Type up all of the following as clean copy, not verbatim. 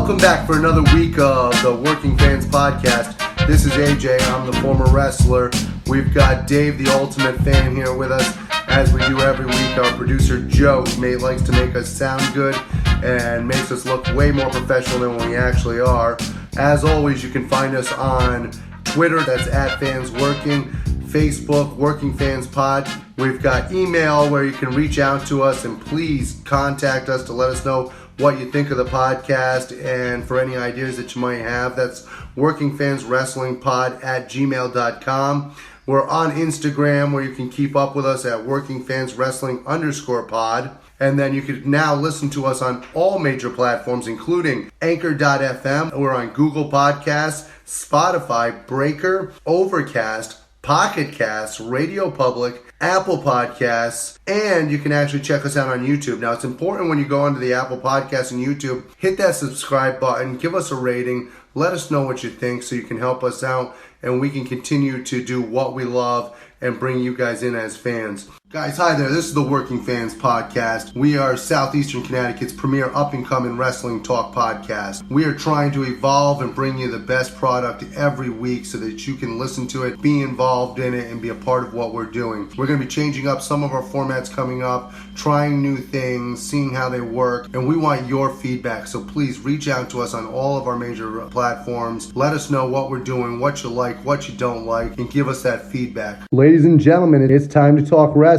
Welcome back for another week of the Working Fans Podcast. This is AJ, I'm the former wrestler. We've got Dave, the ultimate fan, here with us. As we do every week, our producer Joe likes to make us sound good and makes us look way more professional than we actually are. As always, you can find us on Twitter, that's @FansWorking, Facebook, Working Fans Pod. We've got email where you can reach out to us and please contact us to let us know what you think of the podcast and for any ideas that you might have. That's workingfanswrestlingpod@gmail.com. We're on Instagram where you can keep up with us at workingfanswrestling_pod. And then you can now listen to us on all major platforms, including Anchor.fm. We're on Google Podcasts, Spotify, Breaker, Overcast, Pocket Casts, Radio Public, Apple Podcasts, and you can actually check us out on YouTube. Now, it's important when you go onto the Apple Podcasts and YouTube, hit that subscribe button, give us a rating, let us know what you think so you can help us out and we can continue to do what we love and bring you guys in as fans. Guys, hi there. This is the Working Fans Podcast. We are Southeastern Connecticut's premier up-and-coming wrestling talk podcast. We are trying to evolve and bring you the best product every week so that you can listen to it, be involved in it, and be a part of what we're doing. We're going to be changing up some of our formats coming up, trying new things, seeing how they work, and we want your feedback. So please reach out to us on all of our major platforms. Let us know what we're doing, what you like, what you don't like, and give us that feedback. Ladies and gentlemen, it's time to talk wrestling.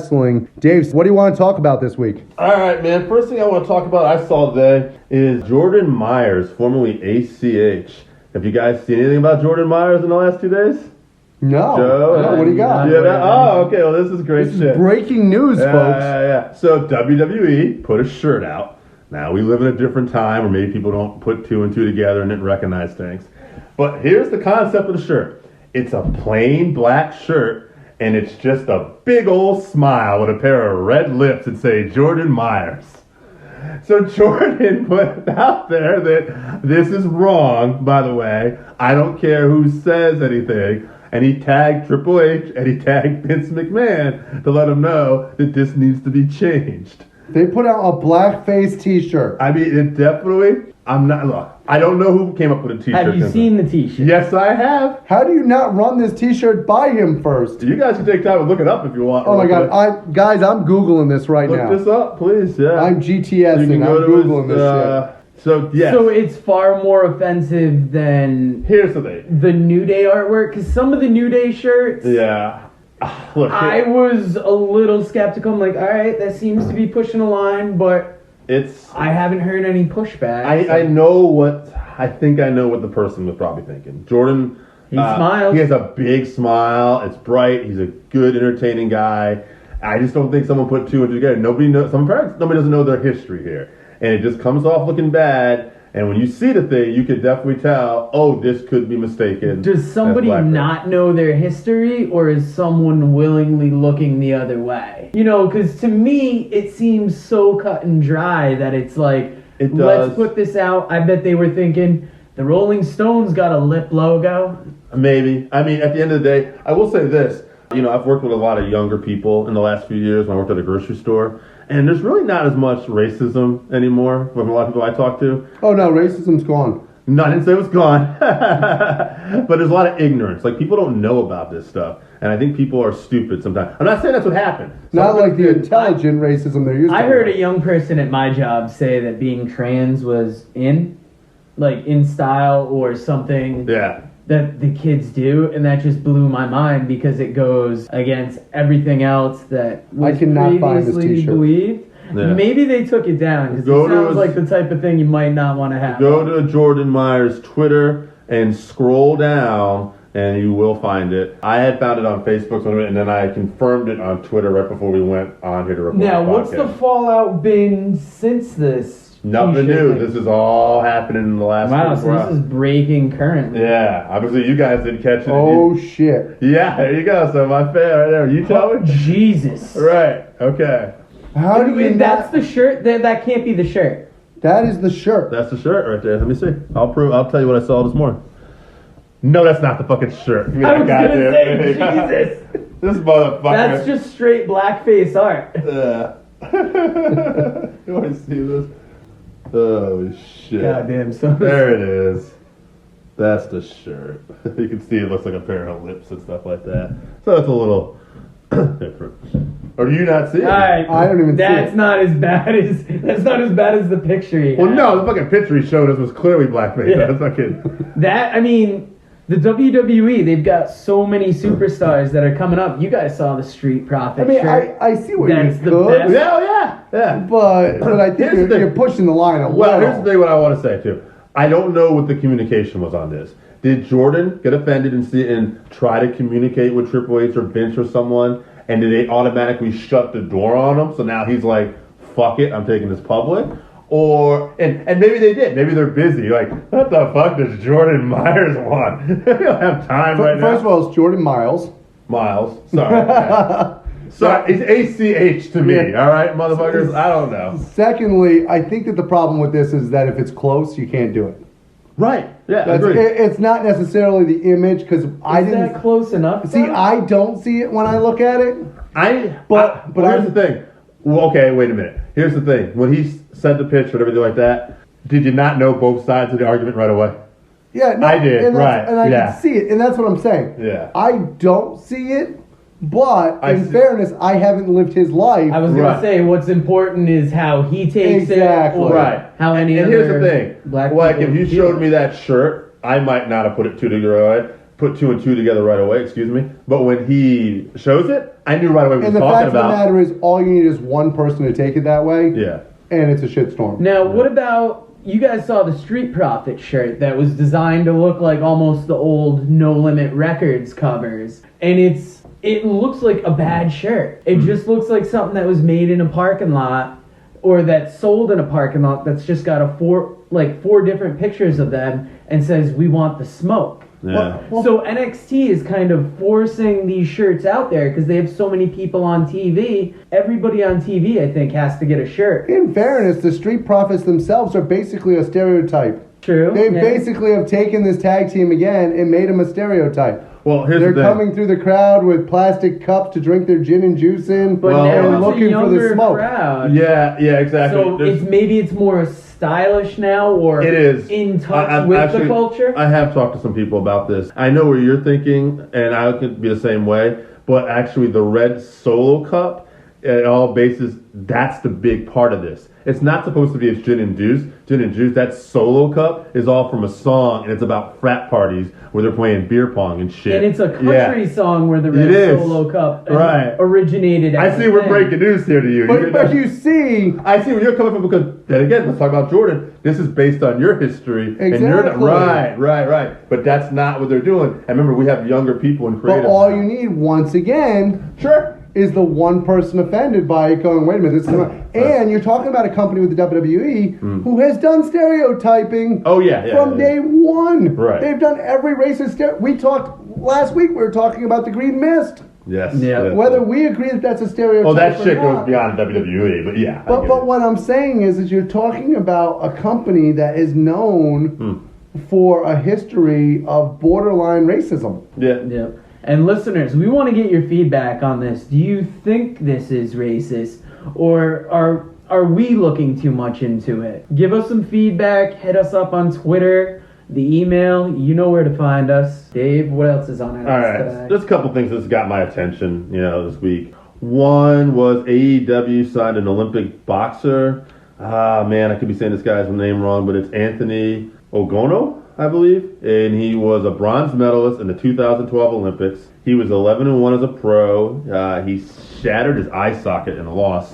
Dave, what do you want to talk about this week? All right, man. First thing I want to talk about I saw today is Jordan Myers, formerly ACH. Have you guys seen anything about Jordan Myers in the last 2 days? No. Joe? No, what do you got? Oh, okay. Well, this is great This shit. is breaking news, folks. Yeah. So WWE put a shirt out. Now, we live in a different time where maybe people don't put two and two together and didn't recognize things. But here's the concept of the shirt. It's a plain black shirt. And it's just a big old smile with a pair of red lips that say Jordan Myers. So Jordan put out there that this is wrong, by the way. I don't care who says anything. And he tagged Triple H and he tagged Vince McMahon to let him know that this needs to be changed. They put out a blackface t-shirt. I mean, it definitely... I don't know who came up with a t-shirt. Have you seen the t-shirt? Yes, I have. How do you not run this t-shirt by him first? You guys can take time and look it up if you want. Oh my God. I'm Googling this right now. Look this up, please. Yeah. I'm GTSing. I'm Googling this shit. So, yes. So it's far more offensive than Here's the thing. the New Day artwork, because some of the New Day shirts, Yeah. Look, I was a little skeptical. I'm like, all right, that seems to be pushing a line, but I haven't heard any pushback. I think I know what the person was probably thinking. Jordan, he smiles. He has a big smile. It's bright. He's a good, entertaining guy. I just don't think someone put two and two together. Nobody doesn't know their history here, and it just comes off looking bad. And when you see the thing, you could definitely tell, oh, this could be mistaken. Does somebody not know their history, or is someone willingly looking the other way? You know, because to me, it seems so cut and dry that it's like, let's put this out. I bet they were thinking, the Rolling Stones got a lip logo. Maybe. I mean, at the end of the day, I will say this. You know, I've worked with a lot of younger people in the last few years when I worked at a grocery store. And there's really not as much racism anymore from a lot of people I talk to. Oh, no, racism's gone. No, I didn't say it was gone. But there's a lot of ignorance. Like, people don't know about this stuff. And I think people are stupid sometimes. I'm not saying that's what happened. Not like the intelligent racism they're used to. I heard a young person at my job say that being trans was in style or something. Yeah. That the kids do, and that just blew my mind because it goes against everything else that was previously believed. Yeah. Maybe they took it down because it sounds like the type of thing you might not want to have. Go to Jordan Myers' Twitter and scroll down, and you will find it. I had found it on Facebook, and then I confirmed it on Twitter right before we went on here to record. Now, what's the fallout been since this? Nothing new. This is all happening in the last 24 hours. So this is breaking currently. Yeah. Obviously, you guys didn't catch it. Oh, shit. Yeah, there you go. So my fan right there. You tell me? Jesus. Right. Okay. How do you That's the shirt? That can't be the shirt. That is the shirt. That's the shirt right there. Let me see. I'll tell you what I saw this morning. No, that's not the fucking shirt. I was going to say, Jesus. This motherfucker. That's just straight blackface art. Yeah. You want to see this? Oh, shit. Goddamn son. There it is. That's the shirt. You can see it looks like a pair of lips and stuff like that. So it's a little different. Or do you not see it? I don't even see it. That's not as bad as the picture he had. Well, no, the fucking picture he showed us was clearly blackface. Yeah. That's fucking... The WWE, they've got so many superstars that are coming up. You guys saw the Street Profit shirt. I see what That's you the could. best. Yeah. But I think you're pushing the line a Well, little. here's the thing what I want to say, too. I don't know what the communication was on this. Did Jordan get offended and try to communicate with Triple H or Vince or someone, and did they automatically shut the door on him? So now he's like, fuck it, I'm taking this public? Or, and maybe they did. Maybe they're busy. Like, what the fuck does Jordan Myers want? They don't have time right now. First of all, it's Jordan Miles. Miles. Sorry. Yeah. Sorry, it's ACH to me, Yeah. all right, motherfuckers? I don't know. Secondly, I think that the problem with this is that if it's close, you can't do it. Right. Yeah, agree. It's not necessarily the image because I didn't. Is that close enough? See, I don't see it when I look at it. But here's the thing. Well, okay, wait a minute. Here's the thing. When he said the pitch and everything like that, did you not know both sides of the argument right away? Yeah, no, I did, right. And I can see it, and that's what I'm saying. Yeah. I don't see it, but I in see. fairness, I haven't lived his life. I was going to say, what's important is how he takes Exactly. it. Or Right. how any and other here's the thing. black Like, people if you feel showed it. me that shirt, I might not have put two and two together right away, excuse me. But when he shows it, I knew right away what he And was the talking fact of the about. matter is, all you need is one person to take it that way, Yeah. and it's a shitstorm. Now, what about, you guys saw the Street Profit shirt that was designed to look like almost the old No Limit Records covers. And it looks like a bad shirt. It just looks like something that was made in a parking lot or that's sold in a parking lot that's just got four different pictures of them and says, "We want the smoke." Yeah. So NXT is kind of forcing these shirts out there because they have so many people on TV. Everybody on TV, I think, has to get a shirt. In fairness, the Street Profits themselves are basically a stereotype. True. They yeah. basically have taken this tag team again and made them a stereotype. Well, here's They're the thing. coming through the crowd with plastic cups to drink their gin and juice in, But Well, now and it's looking a for the younger smoke. crowd. Yeah, exactly. So There's- it's more stylish now, or It is in touch I'm with actually- the culture. I have talked to some people about this. I know where you're thinking, and I could be the same way. But actually, the red Solo cup, at all bases, that's the big part of this. It's not supposed to be a gin and juice. Gin and juice. That Solo cup is all from a song, and it's about frat parties where they're playing beer pong and shit. And it's a country song where the Red It is. Solo Cup Right. originated. I as see a we're thing. breaking news here to you. But you see, I see where you're coming from because then again, let's talk about Jordan. This is based on your history, and you're Exactly. right. But that's not what they're doing. And remember, we have younger people in creative. but all now. you need, once again, Sure. is the one person offended by it going, wait a minute, this is not. And you're talking about a company with the WWE who has done stereotyping Oh yeah. from day one. Right. They've done every racist we talked last week, we were talking about the Green Mist. Yes. Yeah. yes. Whether we agree that that's a stereotype Oh, that or shit not. goes beyond WWE, but yeah. I But get but it. what I'm saying is you're talking about a company that is known for a history of borderline racism. Yeah. Yep. And listeners, we want to get your feedback on this. Do you think this is racist, or are we looking too much into it? Give us some feedback. Hit us up on Twitter, the email. You know where to find us. Dave, what else is on our All list right. today? There's a couple things that's got my attention, this week. One was AEW signed an Olympic boxer. Man, I could be saying this guy's name wrong, but it's Anthony Ogono, I believe, and he was a bronze medalist in the 2012 Olympics. He was 11-1 as a pro. He shattered his eye socket in a loss.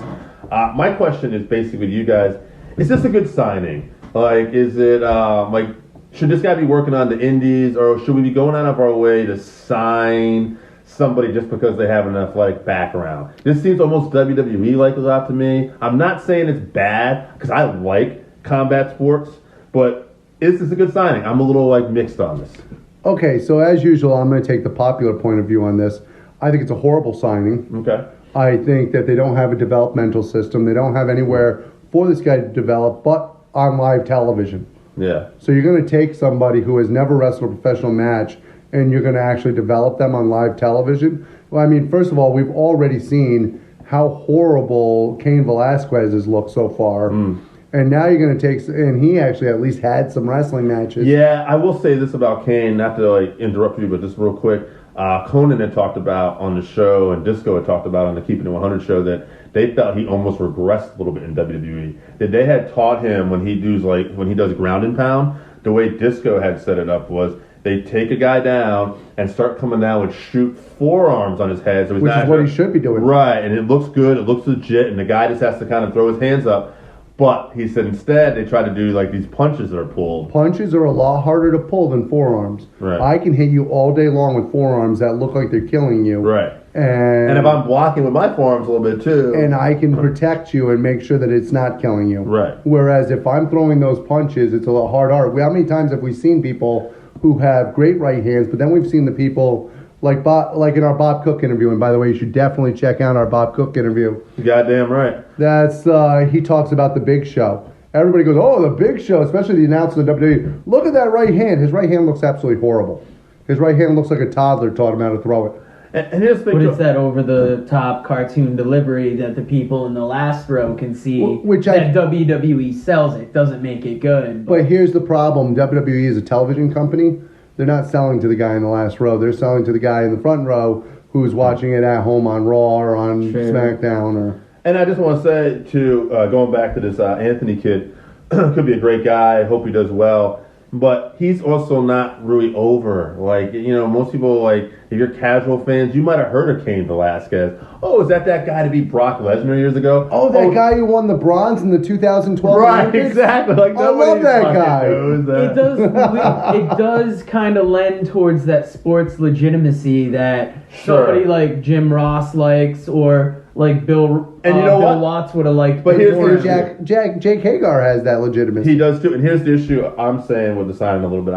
My question is basically to you guys: is this a good signing? Like, is it should this guy be working on the indies, or should we be going out of our way to sign somebody just because they have an athletic background? This seems almost WWE-like a lot to me. I'm not saying it's bad because I like combat sports, but is this a good signing? I'm a little mixed on this. Okay, so as usual, I'm going to take the popular point of view on this. I think it's a horrible signing. Okay. I think that they don't have a developmental system. They don't have anywhere for this guy to develop but on live television. Yeah. So you're going to take somebody who has never wrestled a professional match and you're going to actually develop them on live television? Well, I mean, first of all, we've already seen how horrible Cain Velasquez has looked so far. And now you're going to take, and he actually at least had some wrestling matches. Yeah, I will say this about Kane, not to like interrupt you, but just real quick. Conan had talked about on the show, and Disco had talked about on the Keeping It 100 show that they felt he almost regressed a little bit in WWE. That they had taught him when he does ground and pound, the way Disco had set it up was they take a guy down and start coming down and shoot forearms on his head. So which is what he should be doing. Right, and it looks good, it looks legit, and the guy just has to kind of throw his hands up. But he said instead they try to do like these punches that are pulled. Punches are a lot harder to pull than forearms. Right. I can hit you all day long with forearms that look like they're killing you. Right. And if I'm blocking with my forearms a little bit too. And I can protect you and make sure that it's not killing you. Right. Whereas if I'm throwing those punches, it's a lot hard art. How many times have we seen people who have great right hands, but then we've seen the people like in our Bob Cook interview, and by the way, you should definitely check out our Bob Cook interview. Goddamn right. That's he talks about the Big Show. Everybody goes, oh, the Big Show, especially the announcer of the WWE. Look at that right hand. His right hand looks absolutely horrible. His right hand looks like a toddler taught him how to throw it. And here's the thing. But it's that over-the-top cartoon delivery that the people in the last row can see that WWE sells it. Doesn't make it good. But here's the problem. WWE is a television company. They're not selling to the guy in the last row. They're selling to the guy in the front row who's watching it at home on Raw or on SmackDown. And I just want to say, too, going back to this Anthony kid, could be a great guy. I hope he does well. But he's also not really over. Like, most people, like, if you're casual fans, you might have heard of Cain Velasquez. Oh, is that guy to beat Brock Lesnar years ago? Oh, that guy who won the bronze in the 2012 Right, Olympics? Exactly. Like, I love that guy. It does kind of lend towards that sports legitimacy that somebody like Jim Ross likes, or like Bill Watts would have liked. But here's the issue. Jake Hagar has that legitimacy. He does too. And here's the issue I'm saying with the signing a little bit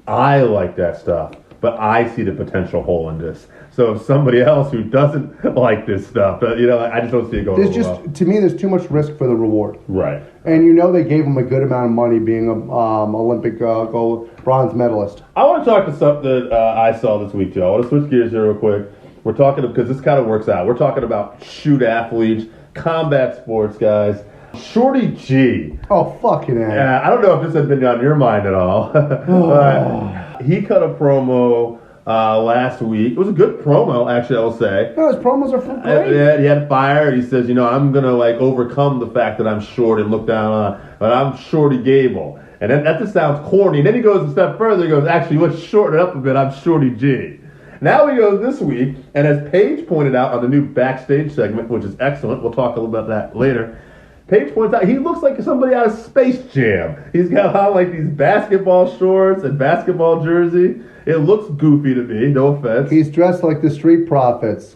I like that stuff, but I see the potential hole in this. So if somebody else who doesn't like this stuff, I just don't see it going well. To me, there's too much risk for the reward. Right. And they gave him a good amount of money being an Olympic gold bronze medalist. I want to talk to something that I saw this week, too. I want to switch gears here real quick. We're talking, because this kind of works out. We're talking about shoot athletes, combat sports guys. Shorty G. Oh, fucking hell. Yeah, I don't know if this has been on your mind at all. But he cut a promo last week. It was a good promo, actually, I will say. No, his promos are great. Yeah, he had fire. He says, I'm going to overcome the fact that I'm short and look down on, but I'm Shorty Gable. And that just sounds corny. And then he goes a step further. He goes, actually, let's shorten it up a bit. I'm Shorty G. Now we go this week, and as Paige pointed out on the new backstage segment, which is excellent, we'll talk a little about that later. Paige points out he looks like somebody out of Space Jam. He's got on like these basketball shorts and basketball jersey. It looks goofy to me, no offense. He's dressed like the Street Profits.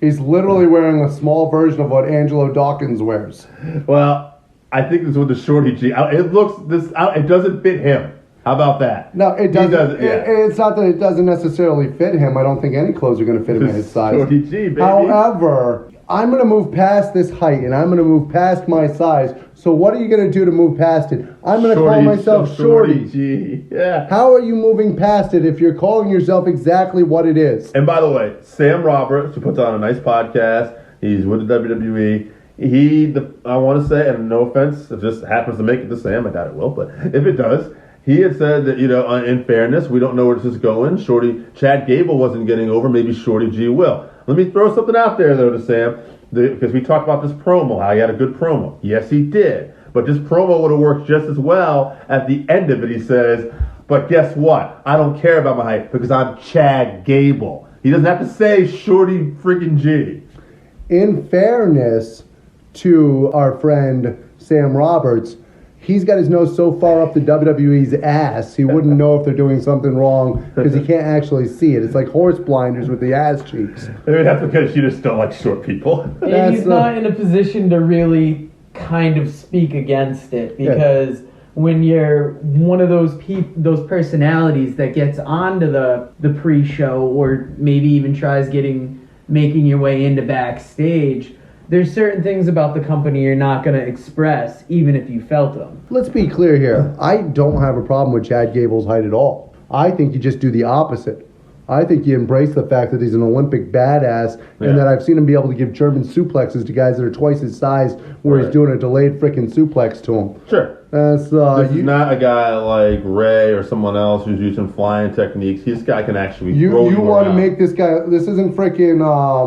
He's literally wearing a small version of what Angelo Dawkins wears. Well, I think this is with the Shorty G. It doesn't fit him. How about that? No, it doesn't. It's not that it doesn't necessarily fit him. I don't think any clothes are going to fit him at his size. Shorty G, baby. However, I'm going to move past this height, and I'm going to move past my size. So what are you going to do to move past it? I'm going to call myself Shorty G. Yeah. How are you moving past it if you're calling yourself exactly what it is? And by the way, Sam Roberts, who puts on a nice podcast, he's with the WWE. I want to say, and no offense, if this happens to make it to Sam, I doubt it will, but if it does, he had said that, in fairness, we don't know where this is going. Chad Gable wasn't getting over. Maybe Shorty G will. Let me throw something out there, though, to Sam, because we talked about this promo, how he had a good promo. Yes, he did. But this promo would have worked just as well. At the end of it, he says, but guess what? I don't care about my height because I'm Chad Gable. He doesn't have to say Shorty freaking G. In fairness to our friend Sam Roberts, he's got his nose so far up the WWE's ass, he wouldn't know if they're doing something wrong because he can't actually see it. It's like horse blinders with the ass cheeks. Maybe that's because you just don't like short people. And he's not in a position to really kind of speak against it, because when you're one of those personalities that gets onto the pre-show, or maybe even tries making your way into backstage, there's certain things about the company you're not going to express, even if you felt them. Let's be clear here. I don't have a problem with Chad Gable's height at all. I think you just do the opposite. I think you embrace the fact that he's an Olympic badass and that I've seen him be able to give German suplexes to guys that are twice his size where he's doing a delayed freaking suplex to him. Sure. This is not a guy like Ray or someone else who's using flying techniques. This guy can actually throw you want to around. make this guy... This isn't freaking...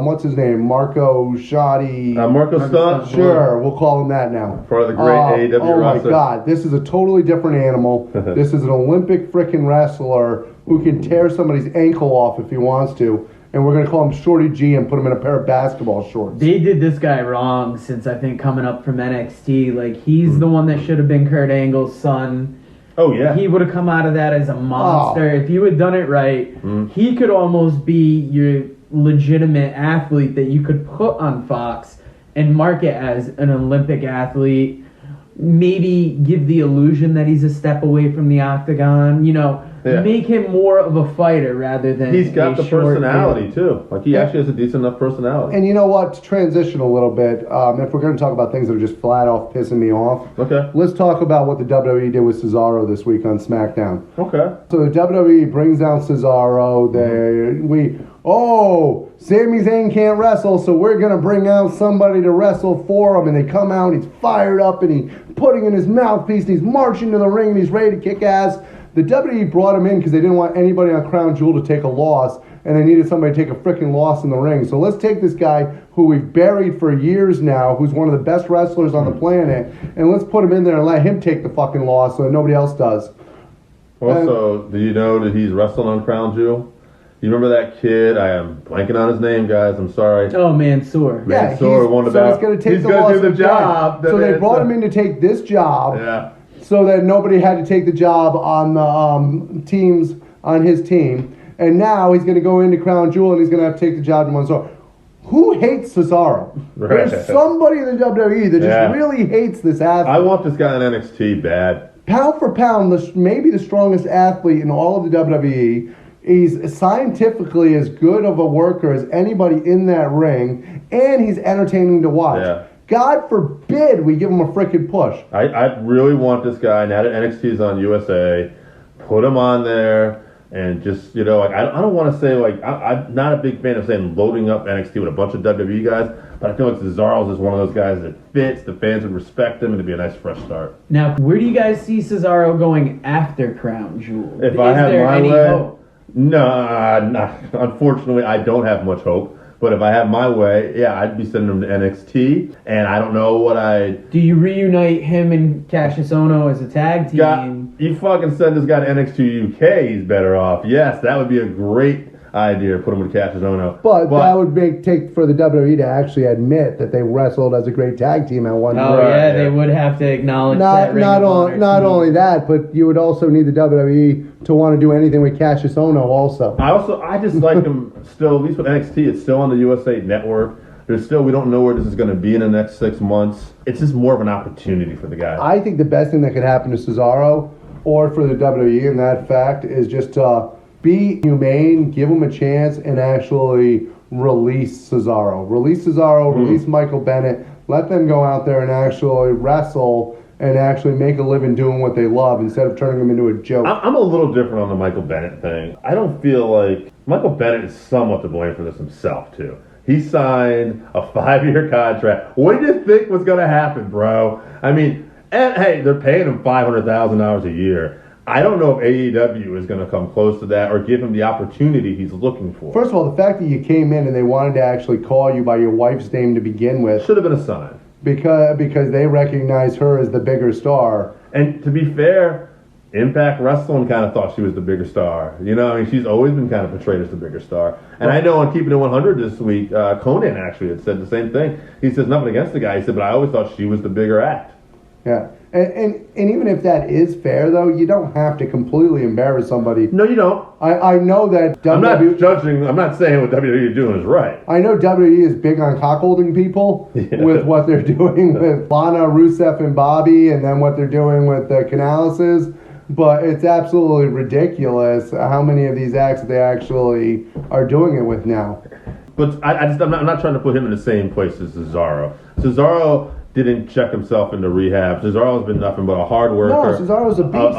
what's his name? Marco Shoddy... Marco Stunt? Sure, we'll call him that now. For the great AEW oh wrestler. My God. This is a totally different animal. This is an Olympic freaking wrestler who can tear somebody's ankle off if he wants to. And we're going to call him Shorty G and put him in a pair of basketball shorts. They did this guy wrong since, I think, coming up from NXT. Like, he's the one that should have been Kurt Angle's son. Oh, yeah. He would have come out of that as a monster. If you had done it right, he could almost be your legitimate athlete that you could put on Fox and market as an Olympic athlete. Maybe give the illusion that he's a step away from the octagon. You know, make him more of a fighter rather than he's got the personality too. Like he actually has a decent enough personality. And you know what? To transition a little bit, if we're going to talk about things that are just flat off pissing me off, let's talk about what the WWE did with Cesaro this week on SmackDown. Okay. So the WWE brings down Cesaro. Sami Zayn can't wrestle, so we're going to bring out somebody to wrestle for him. And they come out, and he's fired up, and he's putting in his mouthpiece, and he's marching to the ring, and he's ready to kick ass. The WWE brought him in because they didn't want anybody on Crown Jewel to take a loss, and they needed somebody to take a freaking loss in the ring. So let's take this guy who we've buried for years now, who's one of the best wrestlers on the planet, and let's put him in there and let him take the fucking loss so that nobody else does. Also, do you know that he's wrestling on Crown Jewel? You remember that kid? I am blanking on his name, guys. I'm sorry. Oh, Mansoor. Yeah, he's going to take the loss. Do the job. So they brought him in to take this job. Yeah. So that nobody had to take the job on the on his team, and now he's going to go into Crown Jewel and he's going to have to take the job to Mansoor. Who hates Cesaro? Right. There's somebody in the WWE that just really hates this athlete. I want this guy in NXT bad. Pound for pound, maybe the strongest athlete in all of the WWE. He's scientifically as good of a worker as anybody in that ring, and he's entertaining to watch. Yeah. God forbid we give him a freaking push. I really want this guy, now that NXT is on USA, put him on there and just, I don't want to say, I'm not a big fan of saying loading up NXT with a bunch of WWE guys, but I feel like Cesaro's is one of those guys that fits, the fans would respect him, and it'd be a nice fresh start. Now, where do you guys see Cesaro going after Crown Jewel? If I have my way, no, unfortunately, I don't have much hope. But if I have my way, I'd be sending him to NXT, and I don't know what Do you reunite him and Cassius Ohno as a tag team? You fucking send this guy to NXT UK, he's better off. Yes, that would be a great idea, put him with Cassius Ohno. But that would take for the WWE to actually admit that they wrestled as a great tag team at one point. Oh, they would have to acknowledge that. Not only that, but you would also need the WWE to want to do anything with Cassius Ohno also. I just like him still, at least with NXT, it's still on the USA Network. We don't know where this is going to be in the next 6 months. It's just more of an opportunity for the guy. I think the best thing that could happen to Cesaro, or for the WWE in that fact, is just be humane, give him a chance, and actually release Cesaro. Release Michael Bennett. Let them go out there and actually wrestle and actually make a living doing what they love instead of turning them into a joke. I'm a little different on the Michael Bennett thing. I don't feel like Michael Bennett is somewhat to blame for this himself, too. He signed a 5-year contract. What did you think was going to happen, bro? I mean, and hey, they're paying him $500,000 a year. I don't know if AEW is going to come close to that or give him the opportunity he's looking for. First of all, the fact that you came in and they wanted to actually call you by your wife's name to begin with should have been a sign. Because they recognize her as the bigger star. And to be fair, Impact Wrestling kind of thought she was the bigger star. She's always been kind of portrayed as the bigger star. And I know on Keeping It 100 this week, Conan actually had said the same thing. He says nothing against the guy. He said, but I always thought she was the bigger act. Yeah. And even if that is fair, though, you don't have to completely embarrass somebody. No, you don't. I know that I'm not judging. I'm not saying what WWE is doing is right. I know WWE is big on cockholding people with what they're doing with Lana, Rusev, and Bobby, and then what they're doing with the Canalises. But it's absolutely ridiculous how many of these acts they actually are doing it with now. But I'm not trying to put him in the same place as Cesaro. Cesaro didn't check himself into rehab. Cesaro's been nothing but a hard worker. No, Cesaro's a beast.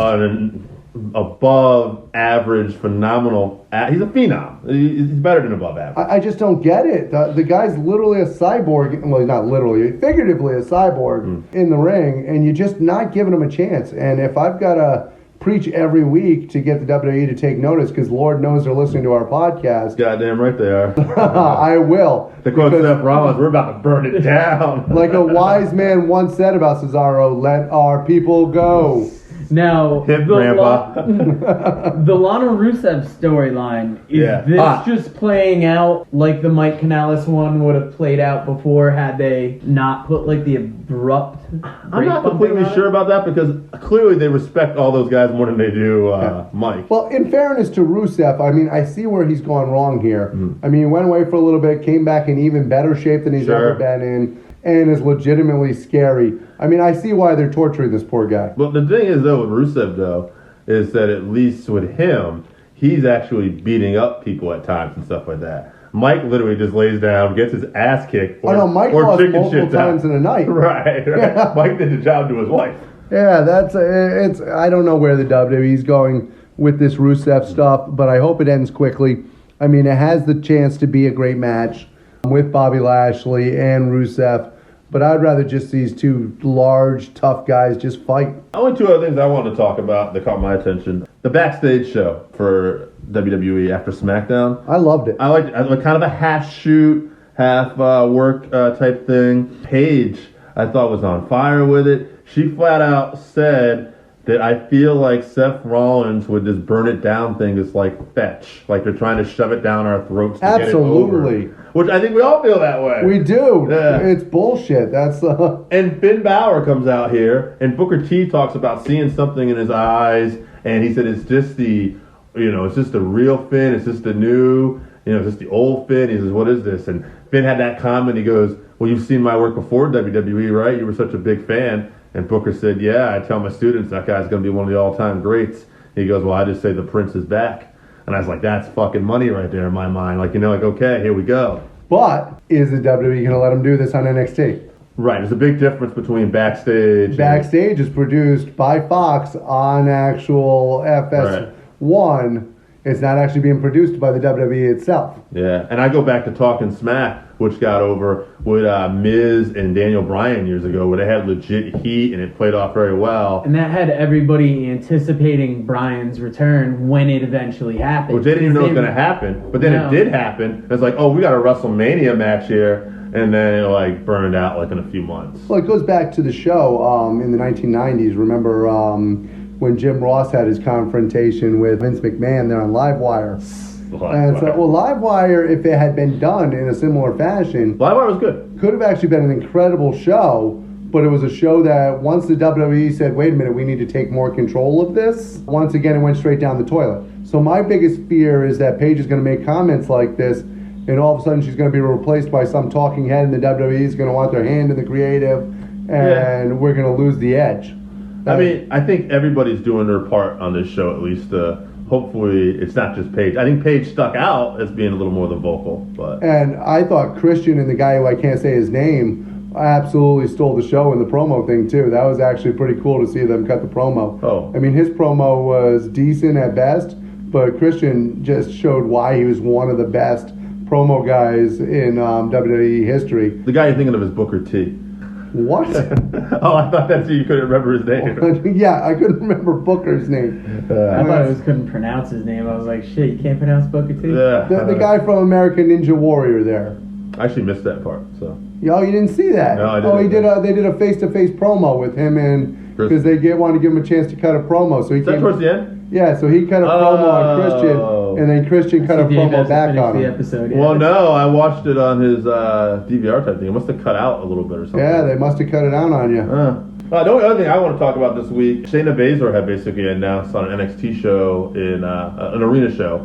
above average, phenomenal. He's a phenom. He's better than above average. I just don't get it. The guy's literally a cyborg. Well, he's not literally, figuratively a cyborg in the ring, and you're just not giving him a chance. And if I've got to preach every week to get the WWE to take notice, because Lord knows they're listening to our podcast. Goddamn right they are. I will. To quote Seth Rollins, we're about to burn it down. Like a wise man once said about Cesaro, let our people go. Now, Hip, Grandpa. The Lana Rusev storyline, is this just playing out like the Mike Canales one would have played out before had they not put like the abrupt I'm not completely sure about that because clearly they respect all those guys more than they do Mike. Well, in fairness to Rusev, I mean, I see where he's gone wrong here. I mean, he went away for a little bit, came back in even better shape than he's ever been in, and is legitimately scary. I mean, I see why they're torturing this poor guy. Well, the thing is, though, with Rusev, though, is that at least with him, he's actually beating up people at times and stuff like that. Mike literally just lays down, gets his ass kicked, Mike lost multiple times in a night. Right. Yeah. Mike did the job to his wife. Yeah, it's. I don't know where the WWE's going with this Rusev stuff, but I hope it ends quickly. I mean, it has the chance to be a great match with Bobby Lashley and Rusev, but I'd rather just these two large, tough guys just fight. Only two other things I wanted to talk about that caught my attention. The backstage show for WWE after SmackDown. I loved it. I liked it. I like kind of a half shoot, half work type thing. Paige, I thought, was on fire with it. She flat out said that I feel like Seth Rollins with this burn it down thing is like fetch. Like they're trying to shove it down our throats to get it over. Which I think we all feel that way. We do. Yeah. It's bullshit. That's And Finn Balor comes out here, and Booker T talks about seeing something in his eyes, and he said it's just the, it's just the real Finn. It's just the new, it's just the old Finn. He says, what is this? And Finn had that comment. He goes, well, you've seen my work before WWE, right? You were such a big fan. And Booker said, yeah, I tell my students that guy's going to be one of the all-time greats. He goes, well, I just say the Prince is back. And I was like, that's fucking money right there in my mind. Like, okay, here we go. But is the WWE going to let him do this on NXT? Right. There's a big difference between backstage. Backstage is produced by Fox on actual FS1. Right. It's not actually being produced by the WWE itself. Yeah. And I go back to Talking Smack, which got over with Miz and Daniel Bryan years ago, where they had legit heat and it played off very well. And that had everybody anticipating Bryan's return when it eventually happened. Which they didn't even know it was going to happen. But then it did happen. It's like, oh, we got a WrestleMania match here. And then it burned out in a few months. Well, it goes back to the show in the 1990s. Remember when Jim Ross had his confrontation with Vince McMahon there on Livewire? And so, Livewire, if it had been done in a similar fashion, Livewire was good. Could have actually been an incredible show, but it was a show that once the WWE said, wait a minute, we need to take more control of this, once again it went straight down the toilet. So my biggest fear is that Paige is going to make comments like this, and all of a sudden she's going to be replaced by some talking head, and the WWE is going to want their hand in the creative, and we're going to lose the edge. I think everybody's doing their part on this show, at least. Hopefully, it's not just Paige. I think Paige stuck out as being a little more than vocal. And I thought Christian and the guy who I can't say his name absolutely stole the show in the promo thing, too. That was actually pretty cool to see them cut the promo. Oh. I mean, his promo was decent at best, but Christian just showed why he was one of the best promo guys in WWE history. The guy you're thinking of is Booker T. What? Oh, I thought that's you couldn't remember his name. Yeah, I couldn't remember Booker's name. I thought I couldn't pronounce his name. I was like, shit, you can't pronounce Booker T? Yeah. The guy from American Ninja Warrior there. I actually missed that part. So. Oh, you didn't see that? No, I didn't. Oh, they did a face-to-face promo with him, and because they wanted to give him a chance to cut a promo. So he came towards the end? Yeah, so he cut a promo on Christian, and then Christian cut a promo back on him. Episode, Well, no, I watched it on his DVR type thing. It must have cut out a little bit or something. Yeah, they must have cut it out on you. The only other thing I want to talk about this week, Shayna Baszler had basically announced on an NXT show, in an arena show,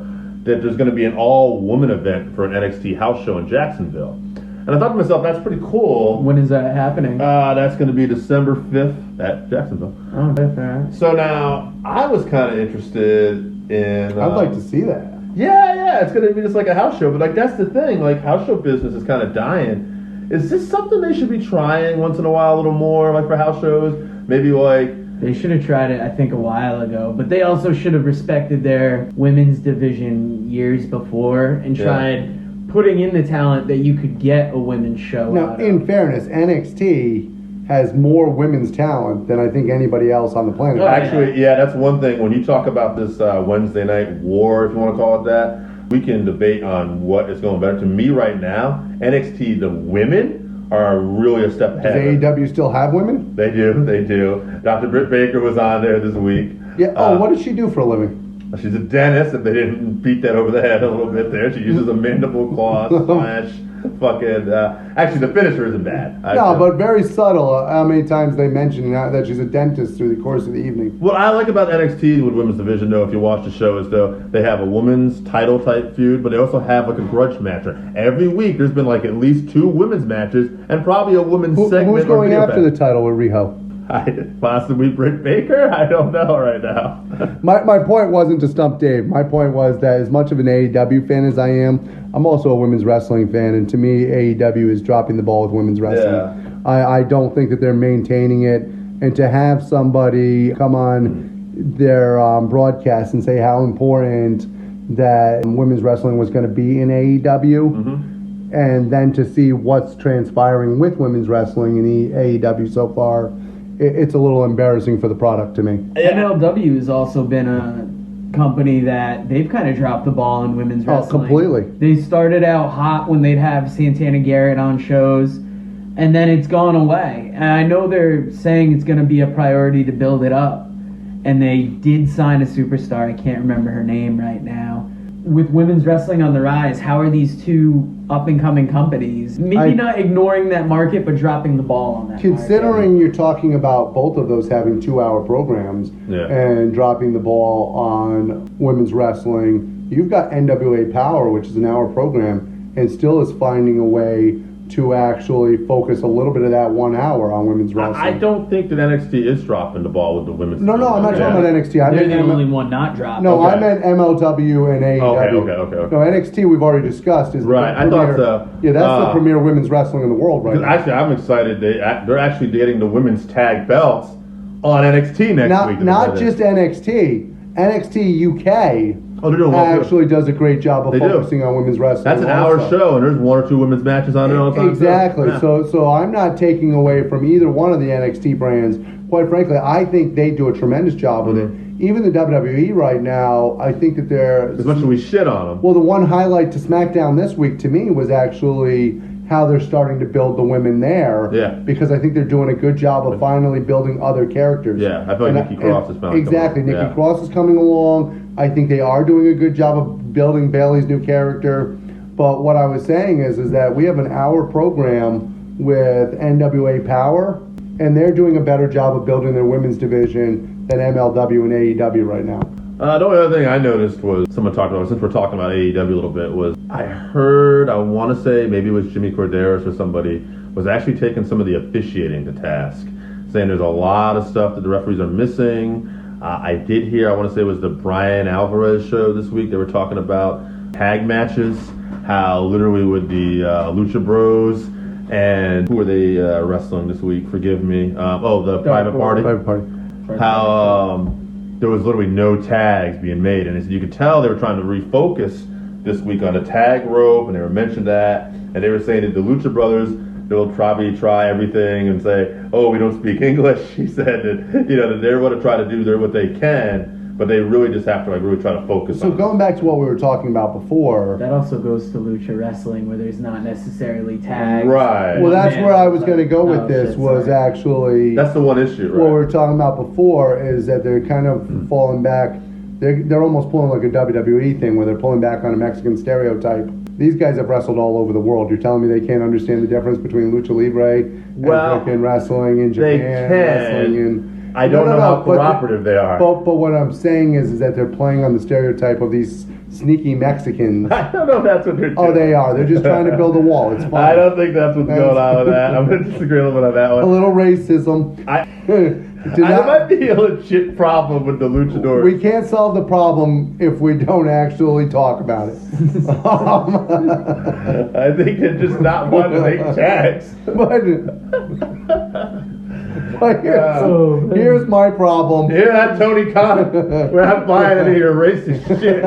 that there's going to be an all-woman event for an NXT house show in Jacksonville. And I thought to myself, that's pretty cool. When is that happening? That's going to be December 5th at Jacksonville. Oh, that's all right. So now, I was kind of interested in... I'd like to see that. Yeah, it's going to be just like a house show. But that's the thing, house show business is kind of dying. Is this something they should be trying once in a while a little more, for house shows? Maybe They should have tried it, I think, a while ago. But they also should have respected their women's division years before and tried putting in the talent that you could get a women's show Now, in fairness, NXT has more women's talent than I think anybody else on the planet. Oh, actually, that's one thing. When you talk about this Wednesday night war, if you want to call it that, we can debate on what is going better. To me right now, NXT, the women are really a step ahead. Does AEW still have women? They do. Dr. Britt Baker was on there this week. Yeah. What does she do for a living? She's a dentist. If they didn't beat that over the head a little bit there, she uses a mandible claw slash fucking. Actually, the finisher isn't bad. But very subtle. How many times they mention that she's a dentist through the course of the evening? What I like about NXT with women's division, though, if you watch the show, is though they have a women's title type feud, but they also have like a grudge match. Every week, there's been like at least 2 women's matches and probably a women's segment. Who's going after the title with Riho? Possibly Britt Baker? I don't know right now. My point wasn't to stump Dave. My point was that as much of an AEW fan as I am, I'm also a women's wrestling fan, and to me, AEW is dropping the ball with women's wrestling. Yeah. I don't think that they're maintaining it, and to have somebody come on their broadcast and say how important that women's wrestling was going to be in AEW, and then to see what's transpiring with women's wrestling in AEW so far, it's a little embarrassing for the product to me. MLW has also been a company that they've kind of dropped the ball in women's wrestling. Oh, completely. They started out hot when they'd have Santana Garrett on shows, and then it's gone away. And I know they're saying it's going to be a priority to build it up, and they did sign a superstar. I can't remember her name right now. With women's wrestling on the rise, how are these 2 up-and-coming companies maybe not ignoring that market, but dropping the ball on that considering market? You're talking about both of those having 2-hour programs and dropping the ball on women's wrestling, you've got NWA Power, which is an hour program, and still is finding a way to actually focus a little bit of that 1 hour on women's wrestling. I don't think that NXT is dropping the ball with the women's. No, I'm not talking about NXT. They're the only one not dropping. No, I meant MLW and AEW. Okay. No, NXT we've already discussed is right. I thought so. Yeah, that's the premier women's wrestling in the world right now. Actually, I'm excited. They're actually getting the women's tag belts on NXT next week. Not just NXT. NXT UK. Oh, they're doing actually does a great job of focusing on women's wrestling. That's an hour show, and there's 1 or 2 women's matches on it all the time. Exactly. Yeah. So I'm not taking away from either one of the NXT brands. Quite frankly, I think they do a tremendous job with it. Even the WWE right now, I think that they're... As much as we shit on them. Well, the one highlight to SmackDown this week to me was actually how they're starting to build the women there. Yeah. Because I think they're doing a good job of finally building other characters. Yeah, I feel like Nikki Cross is finally exactly. Nikki Cross is coming along. I think they are doing a good job of building Bayley's new character. But what I was saying is that we have an hour program with NWA Power, and they're doing a better job of building their women's division than MLW and AEW right now. The only other thing I noticed was, someone talked about, since we're talking about AEW a little bit, was I heard, I want to say, maybe it was Jimmy Corderas or somebody, was actually taking some of the officiating to task, saying there's a lot of stuff that the referees are missing. I did hear, I want to say it was the Brian Alvarez show this week, they were talking about tag matches, how literally with the Lucha Bros, and who were they wrestling this week? Forgive me. The Private Party. How there was literally no tags being made, and you could tell they were trying to refocus this week on a tag rope, and they were mentioned that, and they were saying that the Lucha Brothers, they'll probably try everything and say, "Oh, we don't speak English." He said that that they're going to try to do what they can, but they really just have to really try to focus. So going back to what we were talking about before, that also goes to lucha wrestling, where there's not necessarily tags. Right. Well, that's where I was going to go with this. Actually that's the one issue. Right? What we were talking about before is that they're kind of falling back. They're almost pulling like a WWE thing, where they're pulling back on a Mexican stereotype. These guys have wrestled all over the world. You're telling me they can't understand the difference between lucha libre and freaking wrestling in Japan? They can. Wrestling in... I don't know how cooperative they are. But what I'm saying is that they're playing on the stereotype of these sneaky Mexicans. I don't know if that's what they're doing. Oh, they are. They're just trying to build a wall. It's fine. I don't think that's what's going on with that. I'm going to disagree a little bit on that one. A little racism. There might be a legit problem with the luchadors. We can't solve the problem if we don't actually talk about it. I think they're just not wanting to make tags. But here's my problem. Hear that, Tony Khan? We're not buying any of your racist shit.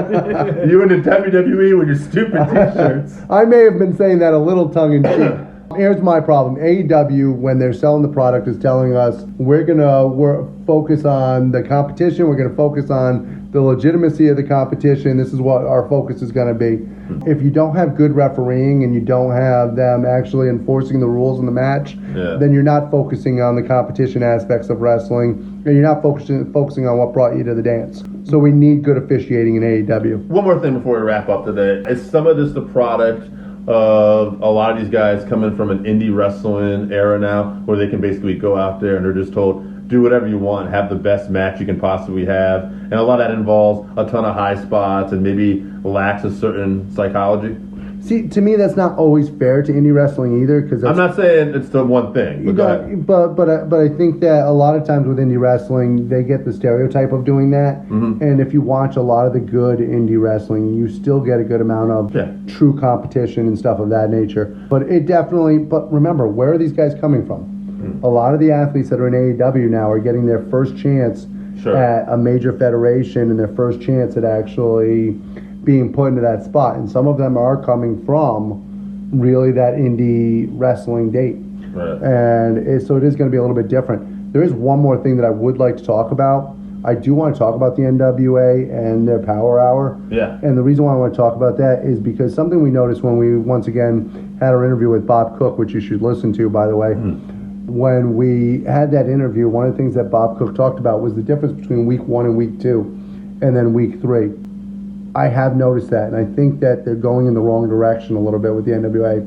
You in the WWE with your stupid t-shirts. I may have been saying that a little tongue in cheek. Here's my problem. AEW, when they're selling the product, is telling us we're focus on the competition. We're going to focus on the legitimacy of the competition. This is what our focus is going to be. If you don't have good refereeing and you don't have them actually enforcing the rules in the match, then you're not focusing on the competition aspects of wrestling, and you're not focusing on what brought you to the dance. So we need good officiating in AEW. One more thing before we wrap up today. Is some of this the product of a lot of these guys coming from an indie wrestling era now, where they can basically go out there and they're just told, do whatever you want, have the best match you can possibly have, and a lot of that involves a ton of high spots and maybe lacks a certain psychology? See, to me, that's not always fair to indie wrestling either. Because I'm not saying it's the one thing. But I think that a lot of times with indie wrestling, they get the stereotype of doing that. Mm-hmm. And if you watch a lot of the good indie wrestling, you still get a good amount of true competition and stuff of that nature. But remember, where are these guys coming from? Mm-hmm. A lot of the athletes that are in AEW now are getting their first chance at a major federation and their first chance at actually being put into that spot, and some of them are coming from really that indie wrestling date, and so it is going to be a little bit different. There is one more thing that I would like to talk about. I do want to talk about the NWA and their Power Hour, and the reason why I want to talk about that is because something we noticed when we once again had our interview with Bob Cook, which you should listen to, by the way. When we had that interview, one of the things that Bob Cook talked about was the difference between week 1 and week 2, and then week 3. I have noticed that, and I think that they're going in the wrong direction a little bit with the NWA.